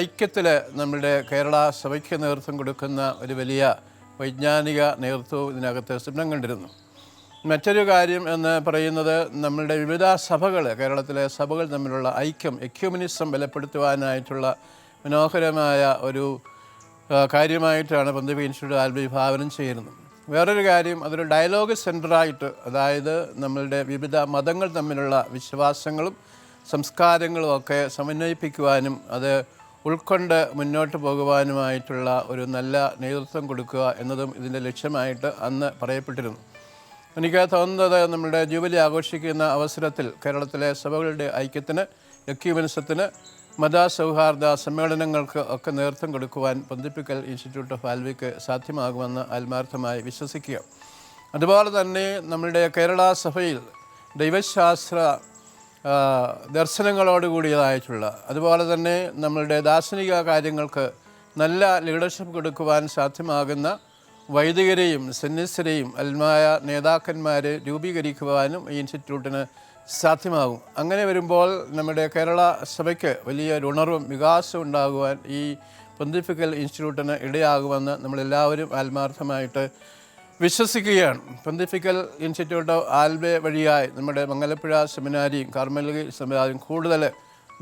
ഐക്യത്തിൽ നമ്മുടെ കേരള സഭയ്ക്ക് നേതൃത്വം കൊടുക്കുന്ന ഒരു വലിയ വൈജ്ഞാനിക നേതൃത്വവും ഇതിനകത്ത് സ്വപ്നം കണ്ടിരുന്നു. മറ്റൊരു കാര്യം എന്ന് പറയുന്നത് നമ്മളുടെ വിവിധ സഭകൾ, കേരളത്തിലെ സഭകൾ തമ്മിലുള്ള ഐക്യം, എക്യൂമനിസം ബലപ്പെടുത്തുവാനായിട്ടുള്ള മനോഹരമായ ഒരു കാര്യമായിട്ടാണ് പൊന്തിഫിക്കൽ ഇൻസ്റ്റിറ്റ്യൂട്ട് ആലുവ വിഭാവനം ചെയ്യുന്നത്. വേറൊരു കാര്യം, അതൊരു ഡയലോഗ് സെൻ്ററായിട്ട്, അതായത് നമ്മളുടെ വിവിധ മതങ്ങൾ തമ്മിലുള്ള വിശ്വാസങ്ങളും സംസ്കാരങ്ങളും ഒക്കെ സമന്വയിപ്പിക്കുവാനും അത് ഉൾക്കൊണ്ട് മുന്നോട്ട് പോകുവാനുമായിട്ടുള്ള ഒരു നല്ല നേതൃത്വം കൊടുക്കുക എന്നതും ഇതിൻ്റെ ലക്ഷ്യമായിട്ട് അന്ന് പറയപ്പെട്ടിരുന്നു. എനിക്ക് തോന്നുന്നത് നമ്മുടെ ജൂബിലി ആഘോഷിക്കുന്ന അവസരത്തിൽ കേരളത്തിലെ സഭകളുടെ ഐക്യത്തിന്, എക്യൂമനിസത്തിന്, മതസൗഹാർദ്ദ സമ്മേളനങ്ങൾക്ക് ഒക്കെ നേതൃത്വം കൊടുക്കുവാൻ പൊന്തിഫിക്കൽ ഇൻസ്റ്റിറ്റ്യൂട്ട് ഓഫ് ആലുവയ്ക്ക് സാധ്യമാകുമെന്ന് ആത്മാർത്ഥമായി വിശ്വസിക്കുക. അതുപോലെ തന്നെ നമ്മളുടെ കേരള സഭയിൽ ദൈവശാസ്ത്ര ദർശനങ്ങളോടുകൂടിയതായിട്ടുള്ള, അതുപോലെ തന്നെ നമ്മളുടെ ദാർശനിക കാര്യങ്ങൾക്ക് നല്ല ലീഡർഷിപ്പ് കൊടുക്കുവാൻ സാധ്യമാകുന്ന വൈദികരെയും സന്യസ്തരെയും അൽമായ നേതാക്കന്മാരെ രൂപീകരിക്കുവാനും ഈ ഇൻസ്റ്റിറ്റ്യൂട്ടിന് സാധ്യമാകും. അങ്ങനെ വരുമ്പോൾ നമ്മുടെ കേരള സഭയ്ക്ക് വലിയൊരു ഉണർവും വികാസവും ഉണ്ടാകുവാൻ ഈ പൊന്തിഫിക്കൽ ഇൻസ്റ്റിറ്റ്യൂട്ടിന് ഇടയാകുമെന്ന് നമ്മളെല്ലാവരും ആത്മാർത്ഥമായിട്ട് വിശ്വസിക്കുകയാണ്. പൊന്തിഫിക്കൽ ഇൻസ്റ്റിറ്റ്യൂട്ട് ഓഫ് ആൽവെ വഴിയായി നമ്മുടെ മംഗലപ്പുഴ സെമിനാരിയും കാർമലി സെമിനാരിയും കൂടുതൽ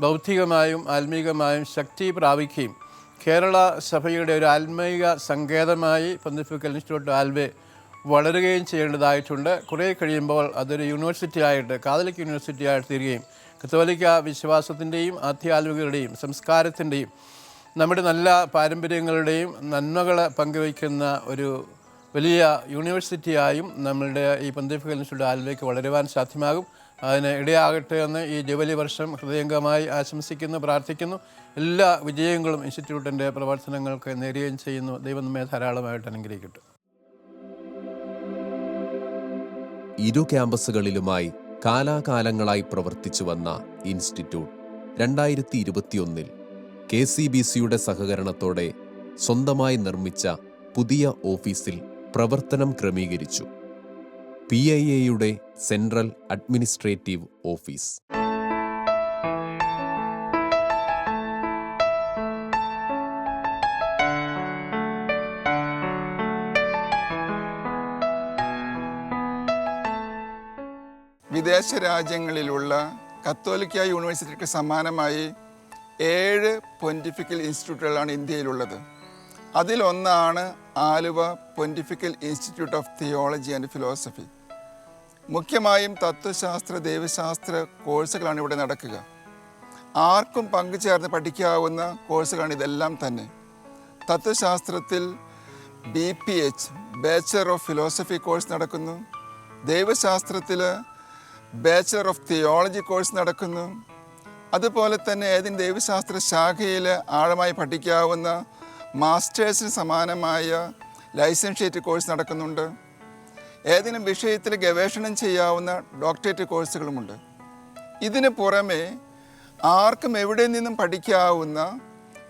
ബൗദ്ധികമായും ആത്മീകമായും ശക്തി പ്രാപിക്കുകയും കേരള സഭയുടെ ഒരു ആത്മീക സങ്കേതമായി പൊന്തിഫിക്കൽ ഇൻസ്റ്റിറ്റ്യൂട്ട് ആൽവെ വളരുകയും ചെയ്യേണ്ടതായിട്ടുണ്ട്. കുറേ കഴിയുമ്പോൾ അതൊരു യൂണിവേഴ്സിറ്റി ആയിട്ട്, കാതലിക് യൂണിവേഴ്സിറ്റി ആയിട്ട് തീരുകയും കത്തോലിക്ക വിശ്വാസത്തിൻ്റെയും ആധ്യാത്മികരുടെയും സംസ്കാരത്തിൻ്റെയും നമ്മുടെ നല്ല പാരമ്പര്യങ്ങളുടെയും നന്മകൾ പങ്കുവയ്ക്കുന്ന ഒരു വലിയ യൂണിവേഴ്സിറ്റിയായും നമ്മളുടെ ഈ പൊന്തിഫിക്കൽ ഇൻസ്റ്റിറ്റ്യൂട്ട് ആൽവയ്ക്ക് വളരുവാൻ സാധ്യമാകും. അതിന് ഇടയാകട്ടെ എന്ന് ഈ ജൂബിലി വർഷം ഹൃദയംഗമായി ആശംസിക്കുന്നു, പ്രാർത്ഥിക്കുന്നു. എല്ലാ വിജയങ്ങളും ഇൻസ്റ്റിറ്റ്യൂട്ടിൻ്റെ പ്രവർത്തനങ്ങൾക്ക് നേരുകയും ചെയ്യുന്നു. ദൈവം നമ്മെ ധാരാളമായിട്ട് അനുഗ്രഹിക്കട്ടെ. ഇരു ക്യാമ്പസുകളിലുമായി കാലാകാലങ്ങളായി പ്രവർത്തിച്ചു വന്ന ഇൻസ്റ്റിറ്റ്യൂട്ട് 2021 KCBCയുടെ സഹകരണത്തോടെ സ്വന്തമായി നിർമ്മിച്ച പുതിയ ഓഫീസിൽ പ്രവർത്തനം ക്രമീകരിച്ചു. PIAയുടെ സെൻട്രൽ അഡ്മിനിസ്ട്രേറ്റീവ് ഓഫീസ്. വിദേശ രാജ്യങ്ങളിലുള്ള കത്തോലിക്ക യൂണിവേഴ്സിറ്റിക്ക് സമാനമായി 7 പൊന്റിഫിക്കൽ ഇൻസ്റ്റിറ്റ്യൂട്ടുകളാണ് ഇന്ത്യയിലുള്ളത്. അതിലൊന്നാണ് Aluva pontifical institute of theology and philosophy. മുഖ്യമായും തത്വശാസ്ത്ര, ദൈവശാസ്ത്ര കോഴ്സുകളാണ് ഇവിടെ നടക്കുക. ആർക്കും പങ്കുചേർന്ന് പഠിക്കാവുന്ന കോഴ്സുകളാണ് ഇതെല്ലാം തന്നെ. തത്വശാസ്ത്രത്തിൽ BPH bachelor of philosophy course നടക്കുന്നു. ദൈവശാസ്ത്രത്തിൽ ബാച്ചലർ ഓഫ് തിയോളജി കോഴ്സ് നടക്കുന്നു. അതുപോലെ തന്നെ ഏതെങ്കിലും ദൈവശാസ്ത്ര ശാഖയിൽ ആഴമായി പഠിക്കാവുന്ന മാസ്റ്റേഴ്സിന് സമാനമായ ലൈസൻഷ്യേറ്റ് കോഴ്സ് നടക്കുന്നുണ്ട്. ഏതെങ്കിലും വിഷയത്തിൽ ഗവേഷണം ചെയ്യാവുന്ന ഡോക്ടറേറ്റ് കോഴ്സുകളുമുണ്ട്. ഇതിന് പുറമെ ആർക്കും എവിടെ നിന്നും പഠിക്കാവുന്ന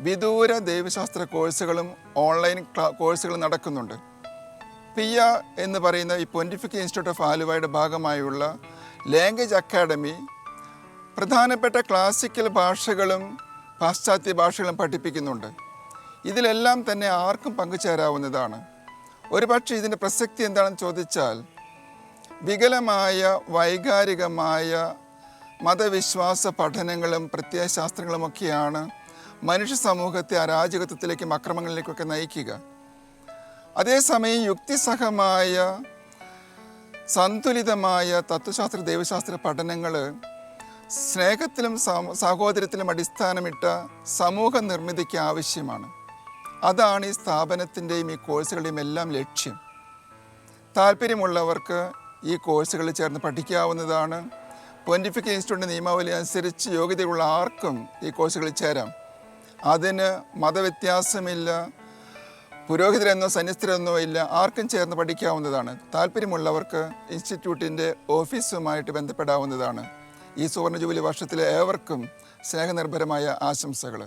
വിദൂര ദൈവശാസ്ത്ര കോഴ്സുകളും ഓൺലൈൻ കോഴ്സുകളും നടക്കുന്നുണ്ട്. പിയ എന്ന് പറയുന്ന ഈ പൊന്റിഫിക്കൽ ഇൻസ്റ്റിറ്റ്യൂട്ട് ഓഫ് ആലുവയുടെ ഭാഗമായുള്ള ലാംഗ്വേജ് അക്കാഡമി പ്രധാനപ്പെട്ട ക്ലാസിക്കൽ ഭാഷകളും പാശ്ചാത്യ ഭാഷകളും പഠിപ്പിക്കുന്നുണ്ട്. ഇതിലെല്ലാം തന്നെ ആർക്കും പങ്കുചേരാവുന്നതാണ്. ഒരുപക്ഷെ ഇതിൻ്റെ പ്രസക്തി എന്താണെന്ന് ചോദിച്ചാൽ, വികലമായ വൈകാരികമായ മതവിശ്വാസ പഠനങ്ങളും പ്രത്യയശാസ്ത്രങ്ങളുമൊക്കെയാണ് മനുഷ്യ സമൂഹത്തെ അരാജകത്വത്തിലേക്കും അക്രമങ്ങളിലേക്കൊക്കെ നയിക്കുക. അതേസമയം യുക്തിസഹമായ സന്തുലിതമായ തത്വശാസ്ത്ര ദൈവശാസ്ത്ര പഠനങ്ങൾ സ്നേഹത്തിലും സഹോദര്യത്തിലും അടിസ്ഥാനമിട്ട സമൂഹ നിർമ്മിതിക്ക് ആവശ്യമാണ്. അതാണ് ഈ സ്ഥാപനത്തിൻ്റെയും ഈ കോഴ്സുകളുടെയും എല്ലാം ലക്ഷ്യം. താല്പര്യമുള്ളവർക്ക് ഈ കോഴ്സുകളിൽ ചേർന്ന് പഠിക്കാവുന്നതാണ്. പൊന്റിഫിക്കൽ ഇൻസ്റ്റിറ്റ്യൂട്ടിൻ്റെ നിയമാവലി അനുസരിച്ച് യോഗ്യതയുള്ള ആർക്കും ഈ കോഴ്സുകളിൽ ചേരാം. അതിന് മതവ്യത്യാസമില്ല, പുരോഹിതരെന്നോ സന്യസ്തരെന്നോ ഇല്ല, ആർക്കും ചേർന്ന് പഠിക്കാവുന്നതാണ്. താല്പര്യമുള്ളവർക്ക് ഇൻസ്റ്റിറ്റ്യൂട്ടിൻ്റെ ഓഫീസുമായിട്ട് ബന്ധപ്പെടാവുന്നതാണ്. ഈ സുവർണ്ണ ജൂബിലി വർഷത്തിലെ ഏവർക്കും സ്നേഹനിർഭരമായ ആശംസകൾ.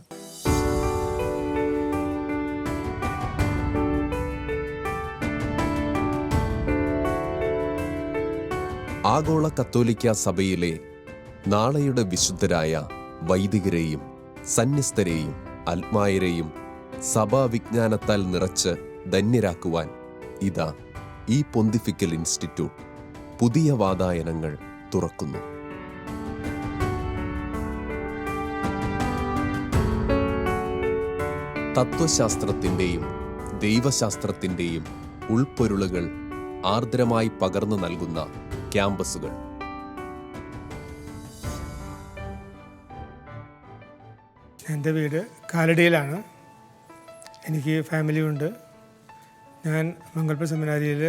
ആഗോള കത്തോലിക്ക സഭയിലെ നാളെയുടെ വിശുദ്ധരായ വൈദികരെയും സന്യസ്തരെയും ആത്മായരെയും സഭാവിജ്ഞാനത്താൽ നിറച്ച് ധന്യരാക്കുവാൻ ഇതാ ഈ പൊന്തിഫിക്കൽ ഇൻസ്റ്റിറ്റ്യൂട്ട് പുതിയ വാതായനങ്ങൾ തുറക്കുന്നു. തത്വശാസ്ത്രത്തിൻ്റെയും ദൈവശാസ്ത്രത്തിൻ്റെയും ഉൾപ്പൊരുളുകൾ ആർദ്രമായി പകർന്നു നൽകുന്ന ക്യാമ്പസുകൾ. എൻ്റെ വീട് കാലടിയിലാണ്. എനിക്ക് ഫാമിലിയുണ്ട്. ഞാൻ മംഗൾപുരം സെമിനാരിയിൽ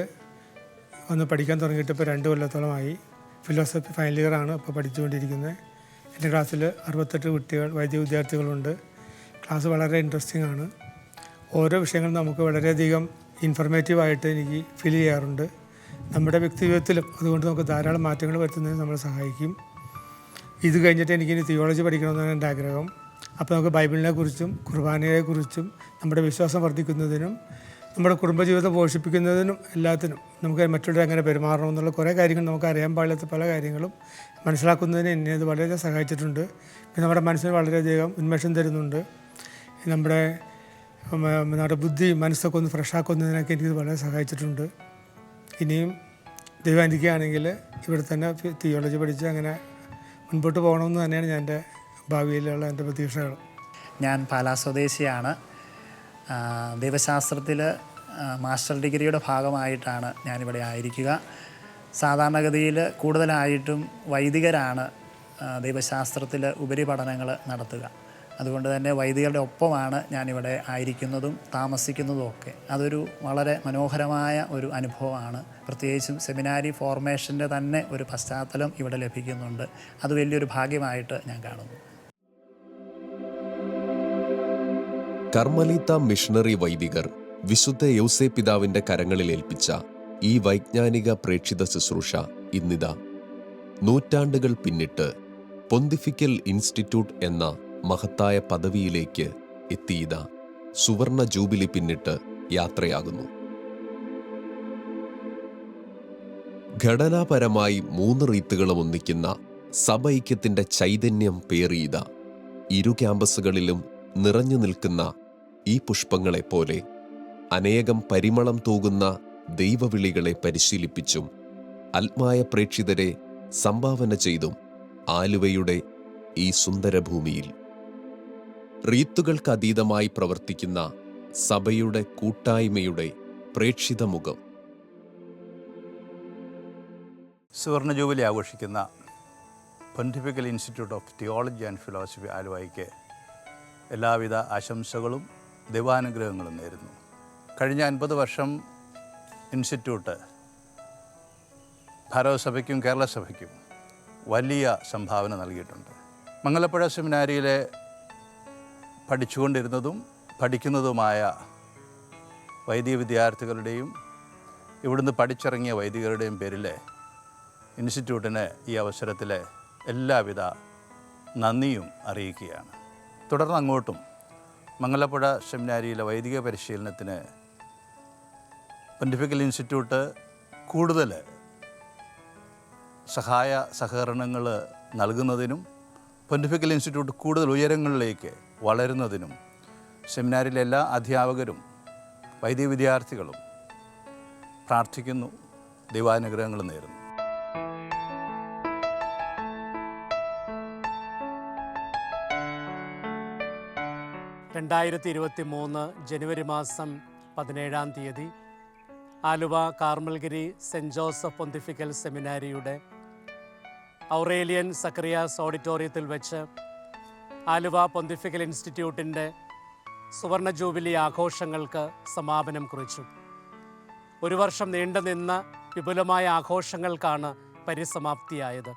വന്ന് പഠിക്കാൻ തുടങ്ങിയിട്ട് ഇപ്പോൾ 2 കൊല്ലത്തോളമായി. ഫിലോസഫി ഫൈനൽ ഇയറാണ് ഇപ്പോൾ പഠിച്ചുകൊണ്ടിരിക്കുന്നത്. എൻ്റെ ക്ലാസ്സിൽ 68 കുട്ടികൾ വൈദ്യ വിദ്യാർത്ഥികളുണ്ട്. ക്ലാസ് വളരെ ഇൻട്രസ്റ്റിംഗ് ആണ്. ഓരോ വിഷയങ്ങളും നമുക്ക് വളരെയധികം ഇൻഫർമേറ്റീവായിട്ട് എനിക്ക് ഫീൽ ചെയ്യാറുണ്ട്. നമ്മുടെ വ്യക്തിജീവിതത്തിലും അതുകൊണ്ട് നമുക്ക് ധാരാളം മാറ്റങ്ങൾ വരുത്തുന്നതിന് നമ്മളെ സഹായിക്കും. ഇത് കഴിഞ്ഞിട്ട് എനിക്കിനി തിയോളജി പഠിക്കണമെന്നാണ് എൻ്റെ ആഗ്രഹം. അപ്പോൾ നമുക്ക് ബൈബിളിനെ കുറിച്ചും കുർബാനയെക്കുറിച്ചും നമ്മുടെ വിശ്വാസം വർദ്ധിക്കുന്നതിനും നമ്മുടെ കുടുംബജീവിതം പോഷിപ്പിക്കുന്നതിനും എല്ലാത്തിനും നമുക്ക് മറ്റുള്ളവരെ എങ്ങനെ പെരുമാറണം എന്നുള്ള കുറേ കാര്യങ്ങൾ നമുക്ക് അറിയാൻ പാടില്ലാത്ത പല കാര്യങ്ങളും മനസ്സിലാക്കുന്നതിന് എന്നെ ഇത് വളരെ സഹായിച്ചിട്ടുണ്ട്. പിന്നെ നമ്മുടെ മനസ്സിന് വളരെയധികം ഉന്മേഷം തരുന്നുണ്ട്. നമ്മുടെ ബുദ്ധി മനസ്സൊക്കെ ഒന്ന് ഫ്രഷാക്കുന്നതിനൊക്കെ എനിക്കിത് വളരെ സഹായിച്ചിട്ടുണ്ട്. ഇനിയും ദൈവം അനുഗ്രഹിക്കുകയാണെങ്കിൽ ഇവിടെ തന്നെ തിയോളജി പഠിച്ച് അങ്ങനെ മുൻപോട്ട് പോകണമെന്ന് തന്നെയാണ് ഞാൻ എൻ്റെ ഭാവിയിലുള്ള എൻ്റെ പ്രതീക്ഷകൾ. ഞാൻ പാലാ സ്വദേശിയാണ്. ദൈവശാസ്ത്രത്തിൽ മാസ്റ്റർ ഡിഗ്രിയുടെ ഭാഗമായിട്ടാണ് ഞാനിവിടെ ആയിരിക്കുക. സാധാരണഗതിയിൽ കൂടുതലായിട്ടും വൈദികരാണ് ദൈവശാസ്ത്രത്തിൽ ഉപരിപഠനങ്ങൾ നടത്തുക. അതുകൊണ്ട് തന്നെ വൈദികരുടെ ഒപ്പമാണ് ഞാനിവിടെ ആയിരിക്കുന്നതും താമസിക്കുന്നതും ഒക്കെ. അതൊരു വളരെ മനോഹരമായ ഒരു അനുഭവമാണ്. പ്രത്യേകിച്ചും സെമിനാരി ഫോർമേഷൻ്റെ തന്നെ ഒരു പശ്ചാത്തലം ഇവിടെ ലഭിക്കുന്നുണ്ട്. അത് വലിയൊരു ഭാഗ്യമായിട്ട് ഞാൻ കാണുന്നു. കർമ്മലീത്ത മിഷണറി വൈദികർ വിശുദ്ധ യൗസേ പിതാവിന്റെ കരങ്ങളിൽ ഏൽപ്പിച്ച ഈ വൈജ്ഞാനിക പ്രേക്ഷിത ശുശ്രൂഷ ഇന്നിതാ നൂറ്റാണ്ടുകൾ പിന്നിട്ട് പൊന്തിഫിക്കൽ ഇൻസ്റ്റിറ്റ്യൂട്ട് എന്ന മഹത്തായ പദവിയിലേക്ക് എത്തിയിത സുവർണ ജൂബിലി പിന്നിട്ട് യാത്രയാകുന്നു. ഘടനാപരമായി 3 റീത്തുകളും ഒന്നിക്കുന്ന സഭ ഐക്യത്തിന്റെ ചൈതന്യം പേറിയിത ഇരു ക്യാമ്പസുകളിലും നിറഞ്ഞു നിൽക്കുന്ന ഈ പുഷ്പങ്ങളെപ്പോലെ അനേകം പരിമളം തൂകുന്ന ദൈവവിളികളെ പരിശീലിപ്പിച്ചും ആത്മായ പ്രേക്ഷിതരെ സംഭാവന ചെയ്തും ആലുവയുടെ ഈ സുന്ദരഭൂമിയിൽ റീത്തുകൾക്കതീതമായി പ്രവർത്തിക്കുന്ന സഭയുടെ കൂട്ടായ്മയുടെ പ്രേക്ഷിത മുഖം. സുവർണ ജൂബിലി ആഘോഷിക്കുന്ന pontifical institute of theology and philosophy ആലുവയ്ക്ക് എല്ലാവിധ ആശംസകളും ദൈവാനുഗ്രഹങ്ങളും നേരുന്നു. കഴിഞ്ഞ 50 വർഷം ഇൻസ്റ്റിറ്റ്യൂട്ട് ഭാരതസഭയ്ക്കും കേരള സഭയ്ക്കും വലിയ സംഭാവന നൽകിയിട്ടുണ്ട്. മംഗലപ്പുഴ സെമിനാരിയിലെ പഠിച്ചുകൊണ്ടിരുന്നതും പഠിക്കുന്നതുമായ വൈദിക വിദ്യാർത്ഥികളുടെയും ഇവിടുന്ന് പഠിച്ചിറങ്ങിയ വൈദികരുടെയും പേരിൽ ഇൻസ്റ്റിറ്റ്യൂട്ടിന് ഈ അവസരത്തിൽ എല്ലാവിധ നന്ദിയും അറിയിക്കുകയാണ്. തുടർന്ന് അങ്ങോട്ടും മംഗലപ്പുഴ സെമിനാരിയിലെ വൈദിക പരിശീലനത്തിന് പൊന്റിഫിക്കൽ ഇൻസ്റ്റിറ്റ്യൂട്ട് കൂടുതൽ സഹായ സഹകരണങ്ങൾ നൽകുന്നതിനും പൊന്റിഫിക്കൽ ഇൻസ്റ്റിറ്റ്യൂട്ട് കൂടുതൽ ഉയരങ്ങളിലേക്ക് വളരുന്നതിനും സെമിനാരിലെ എല്ലാ അധ്യാപകരും വൈദിക വിദ്യാർത്ഥികളും പ്രാർത്ഥിക്കുന്നു. ദൈവാനുഗ്രഹങ്ങൾ നേരുന്നു. ജനുവരി മാസം 17-ാം തീയതി Aluva Carmelgiri saint Joseph pontifical സെമിനാരിയുടെ ഔറേലിയൻ സക്കറിയാസ് ഓഡിറ്റോറിയത്തിൽ വെച്ച് ആലുവ പൊന്തിഫിക്കൽ ഇൻസ്റ്റിറ്റ്യൂട്ടിൻ്റെ സുവർണ ജൂബിലി ആഘോഷങ്ങൾക്ക് സമാപനം കുറിച്ചു. ഒരു വർഷം നീണ്ടുനിന്ന വിപുലമായ ആഘോഷങ്ങൾക്കാണ് പരിസമാപ്തിയായത്.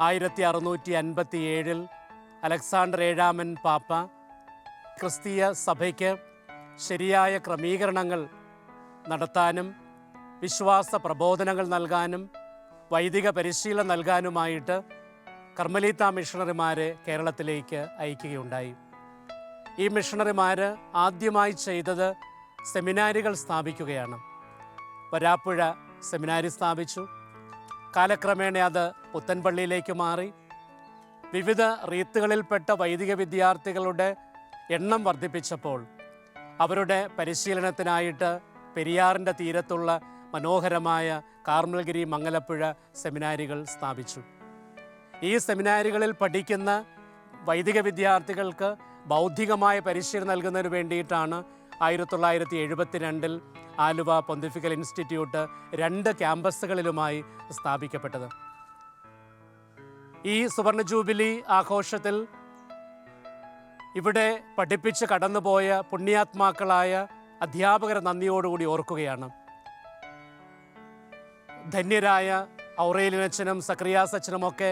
1657 അലക്സാണ്ടർ ഏഴാമൻ പാപ്പ ക്രിസ്തീയ സഭയ്ക്ക് ശരിയായ ക്രമീകരണങ്ങൾ നടത്താനും വിശ്വാസ പ്രബോധനങ്ങൾ നൽകാനും വൈദിക പരിശീലനം നൽകാനുമായിട്ട് കർമ്മലീത്ത മിഷണറിമാരെ കേരളത്തിലേക്ക് അയക്കുകയുണ്ടായി. ഈ മിഷണറിമാർ ആദ്യമായി ചെയ്തത് സെമിനാരികൾ സ്ഥാപിക്കുകയാണ്. വരാപ്പുഴ സെമിനാരി സ്ഥാപിച്ചു. കാലക്രമേണ അത് പുത്തൻപള്ളിയിലേക്ക് മാറി. വിവിധ റീത്തുകളിൽപ്പെട്ട വൈദിക വിദ്യാർത്ഥികളുടെ എണ്ണം വർദ്ധിപ്പിച്ചപ്പോൾ അവരുടെ പരിശീലനത്തിനായിട്ട് പെരിയാറിൻ്റെ തീരത്തുള്ള മനോഹരമായ കാർമൽഗിരി മംഗലപ്പുഴ സെമിനാരികൾ സ്ഥാപിച്ചു. ഈ സെമിനാരികളിൽ പഠിക്കുന്ന വൈദിക വിദ്യാർത്ഥികൾക്ക് ബൗദ്ധികമായ പരിശീലനം നൽകുന്നതിന് വേണ്ടിയിട്ടാണ് 1972 ആലുവ പൊന്തിഫിക്കൽ ഇൻസ്റ്റിറ്റ്യൂട്ട് 2 ക്യാമ്പസുകളിലുമായി സ്ഥാപിക്കപ്പെട്ടത്. ഈ സുവർണ ജൂബിലി ആഘോഷത്തിൽ ഇവിടെ പഠിപ്പിച്ച് കടന്നുപോയ പുണ്യാത്മാക്കളായ അധ്യാപകരെ നന്ദിയോടുകൂടി ഓർക്കുകയാണ്. ധന്യരായ ഔറേലിയനച്ഛനും സക്രിയാസ് അച്ഛനുമൊക്കെ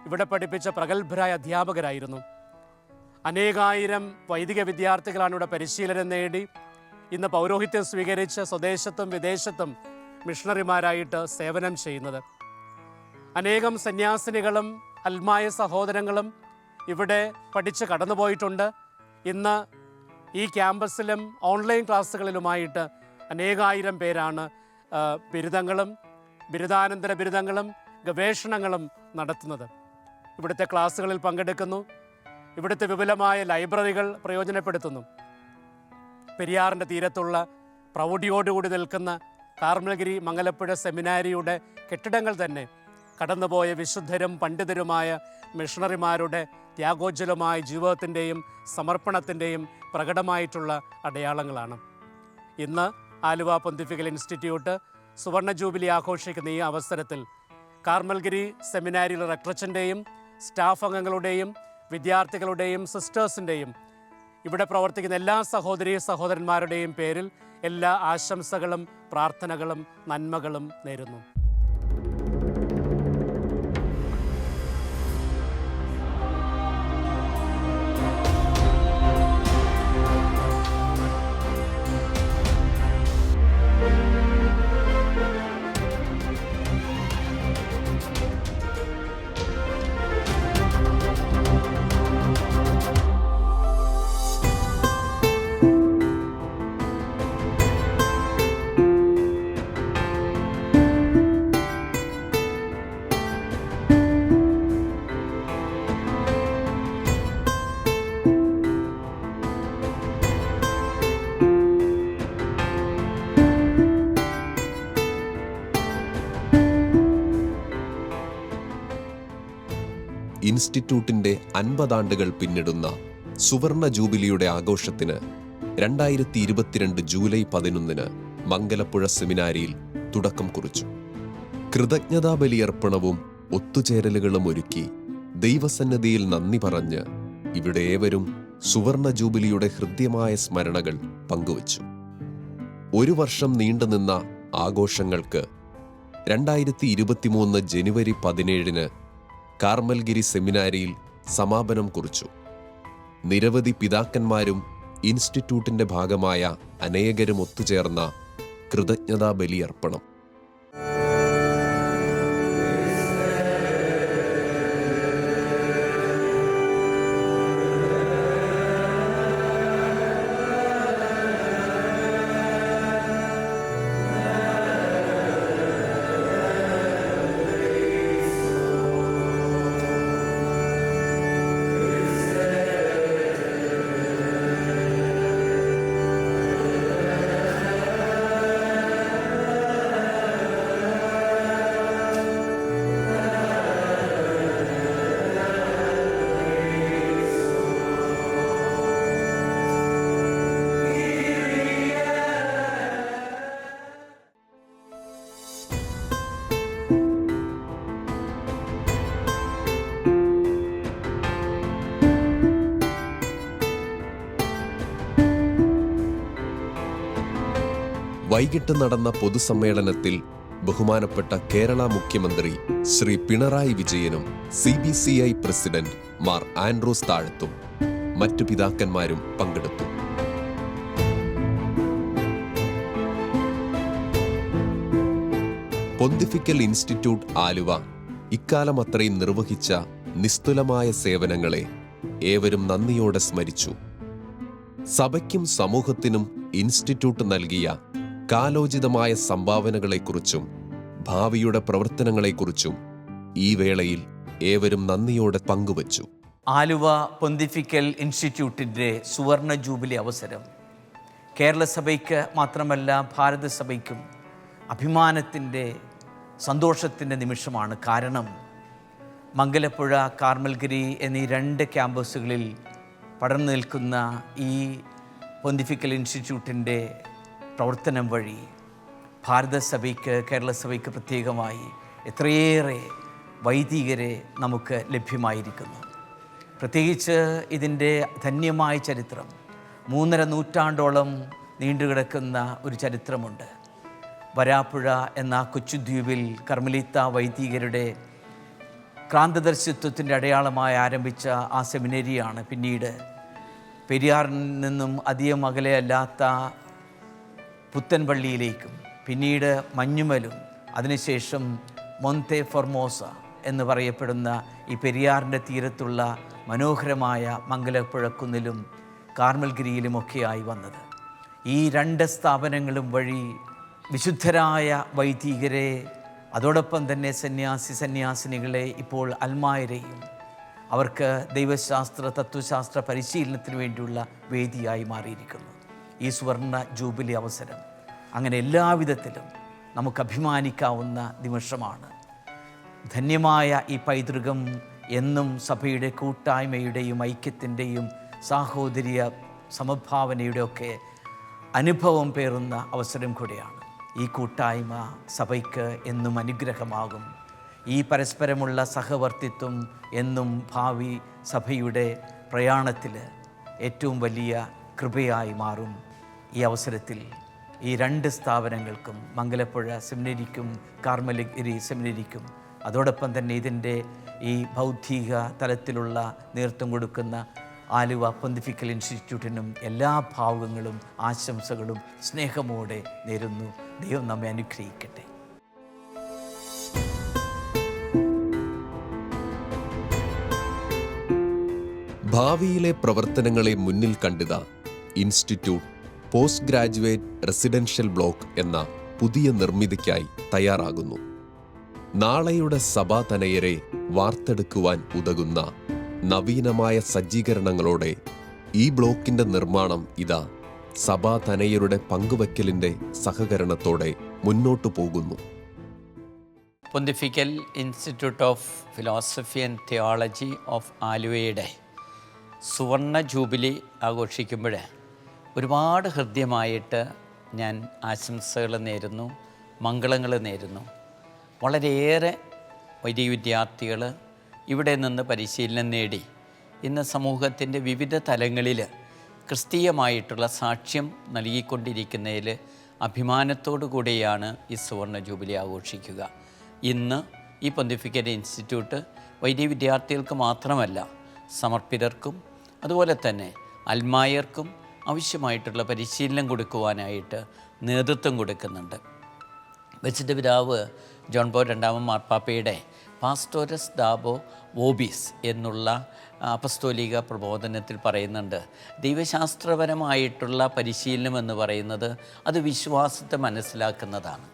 ഇവിടെ പഠിപ്പിച്ച പ്രഗത്ഭരായ അധ്യാപകരായിരുന്നു. അനേകായിരം വൈദിക വിദ്യാർത്ഥികളാണ് ഇവിടെ പരിശീലനം നേടി ഇന്ന് പൗരോഹിത്യം സ്വീകരിച്ച് സ്വദേശത്തും വിദേശത്തും മിഷണറിമാരായിട്ട് സേവനം ചെയ്യുന്നത്. അനേകം സന്യാസിനികളും അൽമായ സഹോദരങ്ങളും ഇവിടെ പഠിച്ച് കടന്നുപോയിട്ടുണ്ട്. ഇന്ന് ഈ ക്യാമ്പസിലും ഓൺലൈൻ ക്ലാസ്സുകളിലുമായിട്ട് അനേകായിരം പേരാണ് ബിരുദങ്ങളും ബിരുദാനന്തര ബിരുദങ്ങളും ഗവേഷണങ്ങളും നടത്തുന്നത്. ഇവിടുത്തെ ക്ലാസ്സുകളിൽ പങ്കെടുക്കുന്നു. ഇവിടുത്തെ വിപുലമായ ലൈബ്രറികൾ പ്രയോജനപ്പെടുത്തുന്നു. പെരിയാറിൻ്റെ തീരത്തുള്ള പ്രൗഢിയോടുകൂടി നിൽക്കുന്ന കാർമൽഗിരി മംഗലപ്പുഴ സെമിനാരിയുടെ കെട്ടിടങ്ങൾ തന്നെ കടന്നുപോയ വിശുദ്ധരും പണ്ഡിതരുമായ മിഷണറിമാരുടെ ത്യാഗോജ്വലമായ ജീവിതത്തിൻ്റെയും സമർപ്പണത്തിൻ്റെയും പ്രകടമായിട്ടുള്ള അടയാളങ്ങളാണ്. ഇന്ന് ആലുവ പൊന്തിഫിക്കൽ ഇൻസ്റ്റിറ്റ്യൂട്ട് സുവർണ ജൂബിലി ആഘോഷിക്കുന്ന ഈ അവസരത്തിൽ കാർമൽഗിരി സെമിനാരിയിലെ റെക്ടറച്ചൻ്റെയും സ്റ്റാഫ് അംഗങ്ങളുടെയും വിദ്യാർത്ഥികളുടെയും സിസ്റ്റേഴ്സിൻ്റെയും ഇവിടെ പ്രവർത്തിക്കുന്ന എല്ലാ സഹോദരീ സഹോദരന്മാരുടെയും പേരിൽ എല്ലാ ആശംസകളും പ്രാർത്ഥനകളും നന്മകളും നേരുന്നു. ഇൻസ്റ്റിറ്റ്യൂട്ടിന്റെ 50 ആണ്ടുകൾ പിന്നിടുന്ന സുവർണ ജൂബിലിയുടെ ആഘോഷത്തിന് 2022 ജൂലൈ 11 മംഗലപ്പുഴ സെമിനാരിയിൽ തുടക്കം കുറിച്ചു. കൃതജ്ഞതാ ബലിയർപ്പണവും ഒത്തുചേരലുകളും ഒരുക്കി ദൈവസന്നിധിയിൽ നന്ദി പറഞ്ഞ് ഇവിടെ ഏവരും സുവർണ ജൂബിലിയുടെ ഹൃദ്യമായ സ്മരണകൾ പങ്കുവച്ചു. 1 വർഷം നീണ്ടുനിന്ന ആഘോഷങ്ങൾക്ക് 2023 ജനുവരി 17 കാർമൽഗിരി സെമിനാരിയിൽ സമാപനം കുറിച്ചു. നിരവധി പിതാക്കന്മാരും ഇൻസ്റ്റിറ്റ്യൂട്ടിന്റെ ഭാഗമായ അനേകരും ഒത്തുചേർന്ന കൃതജ്ഞതാ ബലിയർപ്പണം. വൈകിട്ട് നടന്ന പൊതുസമ്മേളനത്തിൽ ബഹുമാനപ്പെട്ട കേരള മുഖ്യമന്ത്രി ശ്രീ പിണറായി വിജയനും CBCI പ്രസിഡന്റ് മാർ ആൻഡ്രൂസ് താഴത്തും മറ്റു പിതാക്കന്മാരും പങ്കെടുത്തു. പൊന്തിഫിക്കൽ ഇൻസ്റ്റിറ്റ്യൂട്ട് ആലുവ ഇക്കാലം അത്രയും നിർവഹിച്ച നിസ്തുലമായ സേവനങ്ങളെ ഏവരും നന്ദിയോടെ സ്മരിച്ചു. സഭയ്ക്കും സമൂഹത്തിനും ഇൻസ്റ്റിറ്റ്യൂട്ട് നൽകിയ കാലോചിതമായ സംഭാവനകളെക്കുറിച്ചും ഭാവിയുടെ പ്രവർത്തനങ്ങളെക്കുറിച്ചും ഈ വേളയിൽ ഏവരും നന്ദിയോടെ പങ്കുവച്ചു. ആലുവ പൊന്തിഫിക്കൽ ഇൻസ്റ്റിറ്റ്യൂട്ടിൻ്റെ സുവർണ ജൂബിലി അവസരം കേരള സഭയ്ക്ക് മാത്രമല്ല ഭാരതസഭയ്ക്കും അഭിമാനത്തിൻ്റെ സന്തോഷത്തിൻ്റെ നിമിഷമാണ്. കാരണം മംഗലപ്പുഴ, കാർമൽഗിരി എന്നീ 2 ക്യാമ്പസുകളിൽ പടർന്നു നിൽക്കുന്ന ഈ പൊന്തിഫിക്കൽ ഇൻസ്റ്റിറ്റ്യൂട്ടിൻ്റെ പ്രവർത്തനം വഴി ഭാരതസഭയ്ക്ക്, കേരള സഭയ്ക്ക് പ്രത്യേകമായി എത്രയേറെ വൈദികരെ നമുക്ക് ലഭ്യമായിരിക്കുന്നു. പ്രത്യേകിച്ച് ഇതിൻ്റെ ധന്യമായ ചരിത്രം 3.5 നൂറ്റാണ്ടോളം നീണ്ടുകിടക്കുന്ന ഒരു ചരിത്രമുണ്ട്. വരാപ്പുഴ എന്ന കൊച്ചുദ്വീപിൽ കർമ്മലീത്ത വൈദികരുടെ ക്രാന്തദർശിത്വത്തിൻ്റെ അടയാളമായി ആരംഭിച്ച ആ സെമിനറിയാണ് പിന്നീട് പെരിയാറിൽ നിന്നും അധികം അകലെയല്ലാത്ത പുത്തൻപള്ളിയിലേക്കും, പിന്നീട് മഞ്ഞുമലും, അതിനുശേഷം മൊന്തെ ഫോർമോസ എന്ന് പറയപ്പെടുന്ന ഈ പെരിയാറിൻ്റെ തീരത്തുള്ള മനോഹരമായ മംഗലപ്പുഴക്കുന്നിലും കാർമൽഗിരിയിലുമൊക്കെയായി വന്നത്. ഈ 2 സ്ഥാപനങ്ങളും വഴി വിശുദ്ധരായ വൈദികരെ, അതോടൊപ്പം തന്നെ സന്യാസിനികളെ, ഇപ്പോൾ അൽമായരെയും അവർക്ക് ദൈവശാസ്ത്ര തത്വശാസ്ത്ര പരിശീലനത്തിന് വേണ്ടിയുള്ള വേദിയായി മാറിയിരിക്കുന്നു. ഈ സുവർണ ജൂബിലി അവസരം അങ്ങനെ എല്ലാവിധത്തിലും നമുക്ക് അഭിമാനിക്കാവുന്ന നിമിഷമാണ്. ധന്യമായ ഈ പൈതൃകം എന്നും സഭയുടെ കൂട്ടായ്മയുടെയും ഐക്യത്തിൻ്റെയും സാഹോദര്യ സമഭാവനയുടെയൊക്കെ അനുഭവം പേറുന്ന അവസരം കൂടിയാണ്. ഈ കൂട്ടായ്മ സഭയ്ക്ക് എന്നും അനുഗ്രഹമാകും. ഈ പരസ്പരമുള്ള സഹവർത്തിത്വം എന്നും ഭാവി സഭയുടെ പ്രയാണത്തിൽ ഏറ്റവും വലിയ കൃപയായി മാറും. ഈ അവസരത്തിൽ ഈ 2 സ്ഥാപനങ്ങൾക്കും, മംഗലപ്പുഴ സെമിനരിക്കും കാർമൽഗിരി സെമിനരിക്കും, അതോടൊപ്പം തന്നെ ഇതിൻ്റെ ഈ ബൗദ്ധിക തലത്തിലുള്ള നേതൃത്വം കൊടുക്കുന്ന ആലുവ പൊന്തിഫിക്കൽ ഇൻസ്റ്റിറ്റ്യൂട്ടിനും എല്ലാ ഭാവുകങ്ങളും ആശംസകളും സ്നേഹമോടെ നേരുന്നു. ദൈവം നമ്മെ അനുഗ്രഹിക്കട്ടെ. ഭാവിയിലെ പ്രവർത്തനങ്ങളെ മുന്നിൽ കണ്ടുക institute post graduate residential block എന്ന പുതിയ നിർമ്മിതിക്കായി തയ്യാറാകുന്നു. നാളെയുടെ സഭാതനയരെ വാർത്തെടുക്കുവാൻ ഉതകുന്ന നവീനമായ സജ്ജീകരണങ്ങളോടെ ഈ ബ്ലോക്കിന്റെ നിർമ്മാണം ഇതാ സഭാതനയരുടെ പങ്കുവയ്ക്കലിന്റെ സഹകരണത്തോടെ മുന്നോട്ടു പോകുന്നു. Pontifical institute of philosophy and theology of ആലുവയുടെ സുവർണ ജൂബിലി ആഘോഷിക്കുമ്പോൾ ഒരുപാട് ഹൃദ്യമായിട്ട് ഞാൻ ആശംസകൾ നേരുന്നു, മംഗളങ്ങൾ നേരുന്നു. വളരെയേറെ വൈദിക വിദ്യാർത്ഥികൾ ഇവിടെ നിന്ന് പരിശീലനം നേടി ഇന്ന് സമൂഹത്തിൻ്റെ വിവിധ തലങ്ങളിൽ ക്രിസ്തീയമായിട്ടുള്ള സാക്ഷ്യം നൽകിക്കൊണ്ടിരിക്കുന്നതിൽ അഭിമാനത്തോടു കൂടിയാണ് ഈ സുവർണ ജൂബിലി ആഘോഷിക്കുക. ഇന്ന് ഈ പൊന്തിഫിക്കൽ ഇൻസ്റ്റിറ്റ്യൂട്ട് വൈദിക വിദ്യാർത്ഥികൾക്ക് മാത്രമല്ല, സമർപ്പിതർക്കും അതുപോലെ തന്നെ അൽമായർക്കും ആവശ്യമായിട്ടുള്ള പരിശീലനം കൊടുക്കുവാനായിട്ട് നേതൃത്വം കൊടുക്കുന്നുണ്ട്. വിശുദ്ധ പിതാവ് ജോൺ പോൾ 2 മാർപ്പാപ്പയുടെ പാസ്റ്റോരസ് ദാബോ വോബീസ് എന്നുള്ള അപ്പസ്തോലിക പ്രബോധനത്തിൽ പറയുന്നുണ്ട്, ദൈവശാസ്ത്രപരമായിട്ടുള്ള പരിശീലനം എന്ന് പറയുന്നത് അത് വിശ്വാസത്തെ മനസ്സിലാക്കുന്നതാണ്.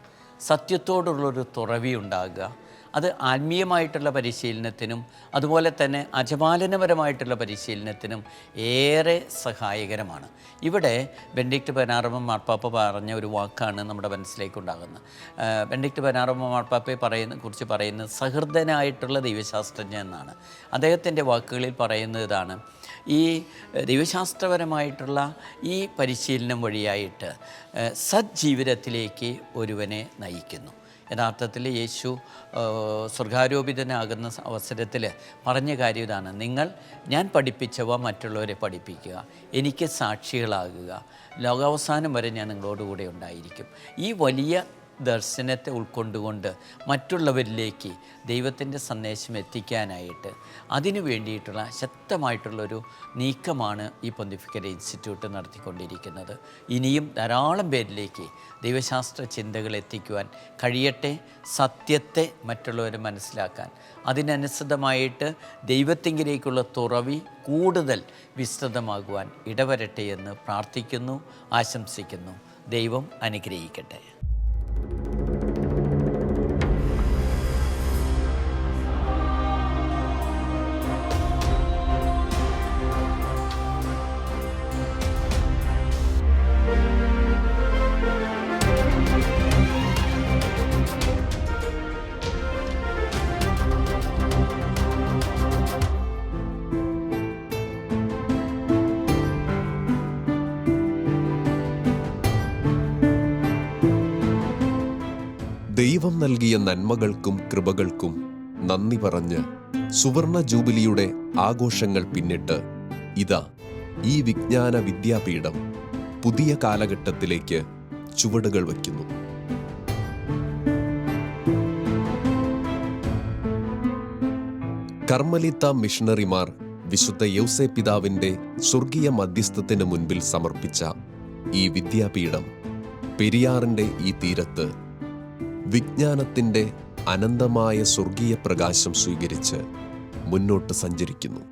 സത്യത്തോടുള്ളൊരു തുറവി ഉണ്ടാകുക, അത് ആത്മീയമായിട്ടുള്ള പരിശീലനത്തിനും അതുപോലെ തന്നെ അജപാലനപരമായിട്ടുള്ള പരിശീലനത്തിനും ഏറെ സഹായകരമാണ്. ഇവിടെ ബെനഡിക്ട് 16 മാർപ്പാപ്പ പറഞ്ഞ ഒരു വാക്കാണ് നമ്മുടെ മനസ്സിലേക്കുണ്ടാകുന്നത്. ബെനഡിക്ട് 16 മാർപ്പാപ്പയെ കുറിച്ച് പറയുന്നത് സഹൃദയനായിട്ടുള്ള ദൈവശാസ്ത്രജ്ഞൻ എന്നാണ്. അദ്ദേഹത്തിൻ്റെ വാക്കുകളിൽ പറയുന്നത് ഇതാണ്: ഈ ദൈവശാസ്ത്രപരമായിട്ടുള്ള ഈ പരിശീലനം വഴിയായിട്ട് സജ്ജീവിതത്തിലേക്ക് ഒരുവനെ നയിക്കുന്നു. യഥാർത്ഥത്തിൽ യേശു സ്വർഗാരോപിതനാകുന്ന അവസരത്തിൽ പറഞ്ഞ കാര്യം ഇതാണ്: ഞാൻ പഠിപ്പിച്ചവ മറ്റുള്ളവരെ പഠിപ്പിക്കുക, എനിക്ക് സാക്ഷികളാകുക, ലോകാവസാനം വരെ ഞാൻ നിങ്ങളോടുകൂടെ ഉണ്ടായിരിക്കും. ഈ വലിയ ദർശനത്തെ ഉൾക്കൊണ്ടുകൊണ്ട് മറ്റുള്ളവരിലേക്ക് ദൈവത്തിൻ്റെ സന്ദേശം എത്തിക്കാനായിട്ട് അതിനു വേണ്ടിയിട്ടുള്ള ശക്തമായിട്ടുള്ളൊരു നീക്കമാണ് ഈ പൊന്തിഫിക്കൽ ഇൻസ്റ്റിറ്റ്യൂട്ട് നടത്തിക്കൊണ്ടിരിക്കുന്നത്. ഇനിയും ധാരാളം പേരിലേക്ക് ദൈവശാസ്ത്ര ചിന്തകൾ എത്തിക്കുവാൻ കഴിയട്ടെ, സത്യത്തെ മറ്റുള്ളവർ മനസ്സിലാക്കാൻ, അതിനനുസൃതമായിട്ട് ദൈവത്തിങ്കിലേക്കുള്ള തുറവി കൂടുതൽ വിസ്തൃതമാകുവാൻ ഇടവരട്ടെ എന്ന് പ്രാർത്ഥിക്കുന്നു, ആശംസിക്കുന്നു. ദൈവം അനുഗ്രഹിക്കട്ടെ. ദൈവം നൽകിയ നന്മകൾക്കും കൃപകൾക്കും നന്ദി പറഞ്ഞ് സുവർണ ജൂബിലിയുടെ ആഘോഷങ്ങൾ പിന്നിട്ട് ഇതാ ഈ വിജ്ഞാന വിദ്യാപീഠം പുതിയ കാലഘട്ടത്തിലേക്ക് ചുവടുകൾ വയ്ക്കുന്നു. കർമ്മലിത്ത മിഷണറിമാർ വിശുദ്ധ യൗസേ പിതാവിന്റെ സ്വർഗീയ മധ്യസ്ഥത്തിന് മുൻപിൽ സമർപ്പിച്ച ഈ വിദ്യാപീഠം പെരിയാറിന്റെ ഈ തീരത്ത് വിജ്ഞാനത്തിന്റെ അനന്തമായ സ്വർഗീയ പ്രകാശം സ്വീകരിച്ച് മുന്നോട്ട് സഞ്ചരിക്കുന്നു.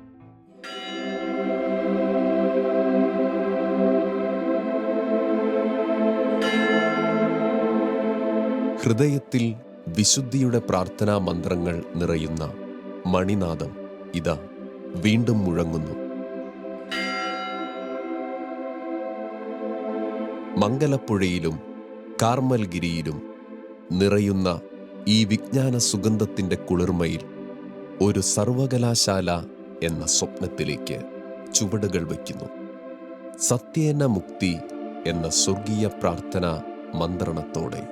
ഹൃദയത്തിൽ വിശുദ്ധിയുടെ പ്രാർത്ഥനാ മന്ത്രങ്ങൾ നിറയുന്ന മണിനാദം ഇതാ വീണ്ടും മുഴങ്ങുന്നു. മംഗലപ്പുഴയിലും കാർമൽഗിരിയിലും നിറയുന്ന ഈ വിജ്ഞാന സുഗന്ധത്തിന്റെ കുളിർമയിൽ ഒരു സർവകലാശാല എന്ന സ്വപ്നത്തിലേക്ക് ചുവടുകൾ വയ്ക്കുന്നു. സത്യേന മുക്തി എന്ന സ്വർഗീയ പ്രാർത്ഥന മന്ത്രണത്തോടെ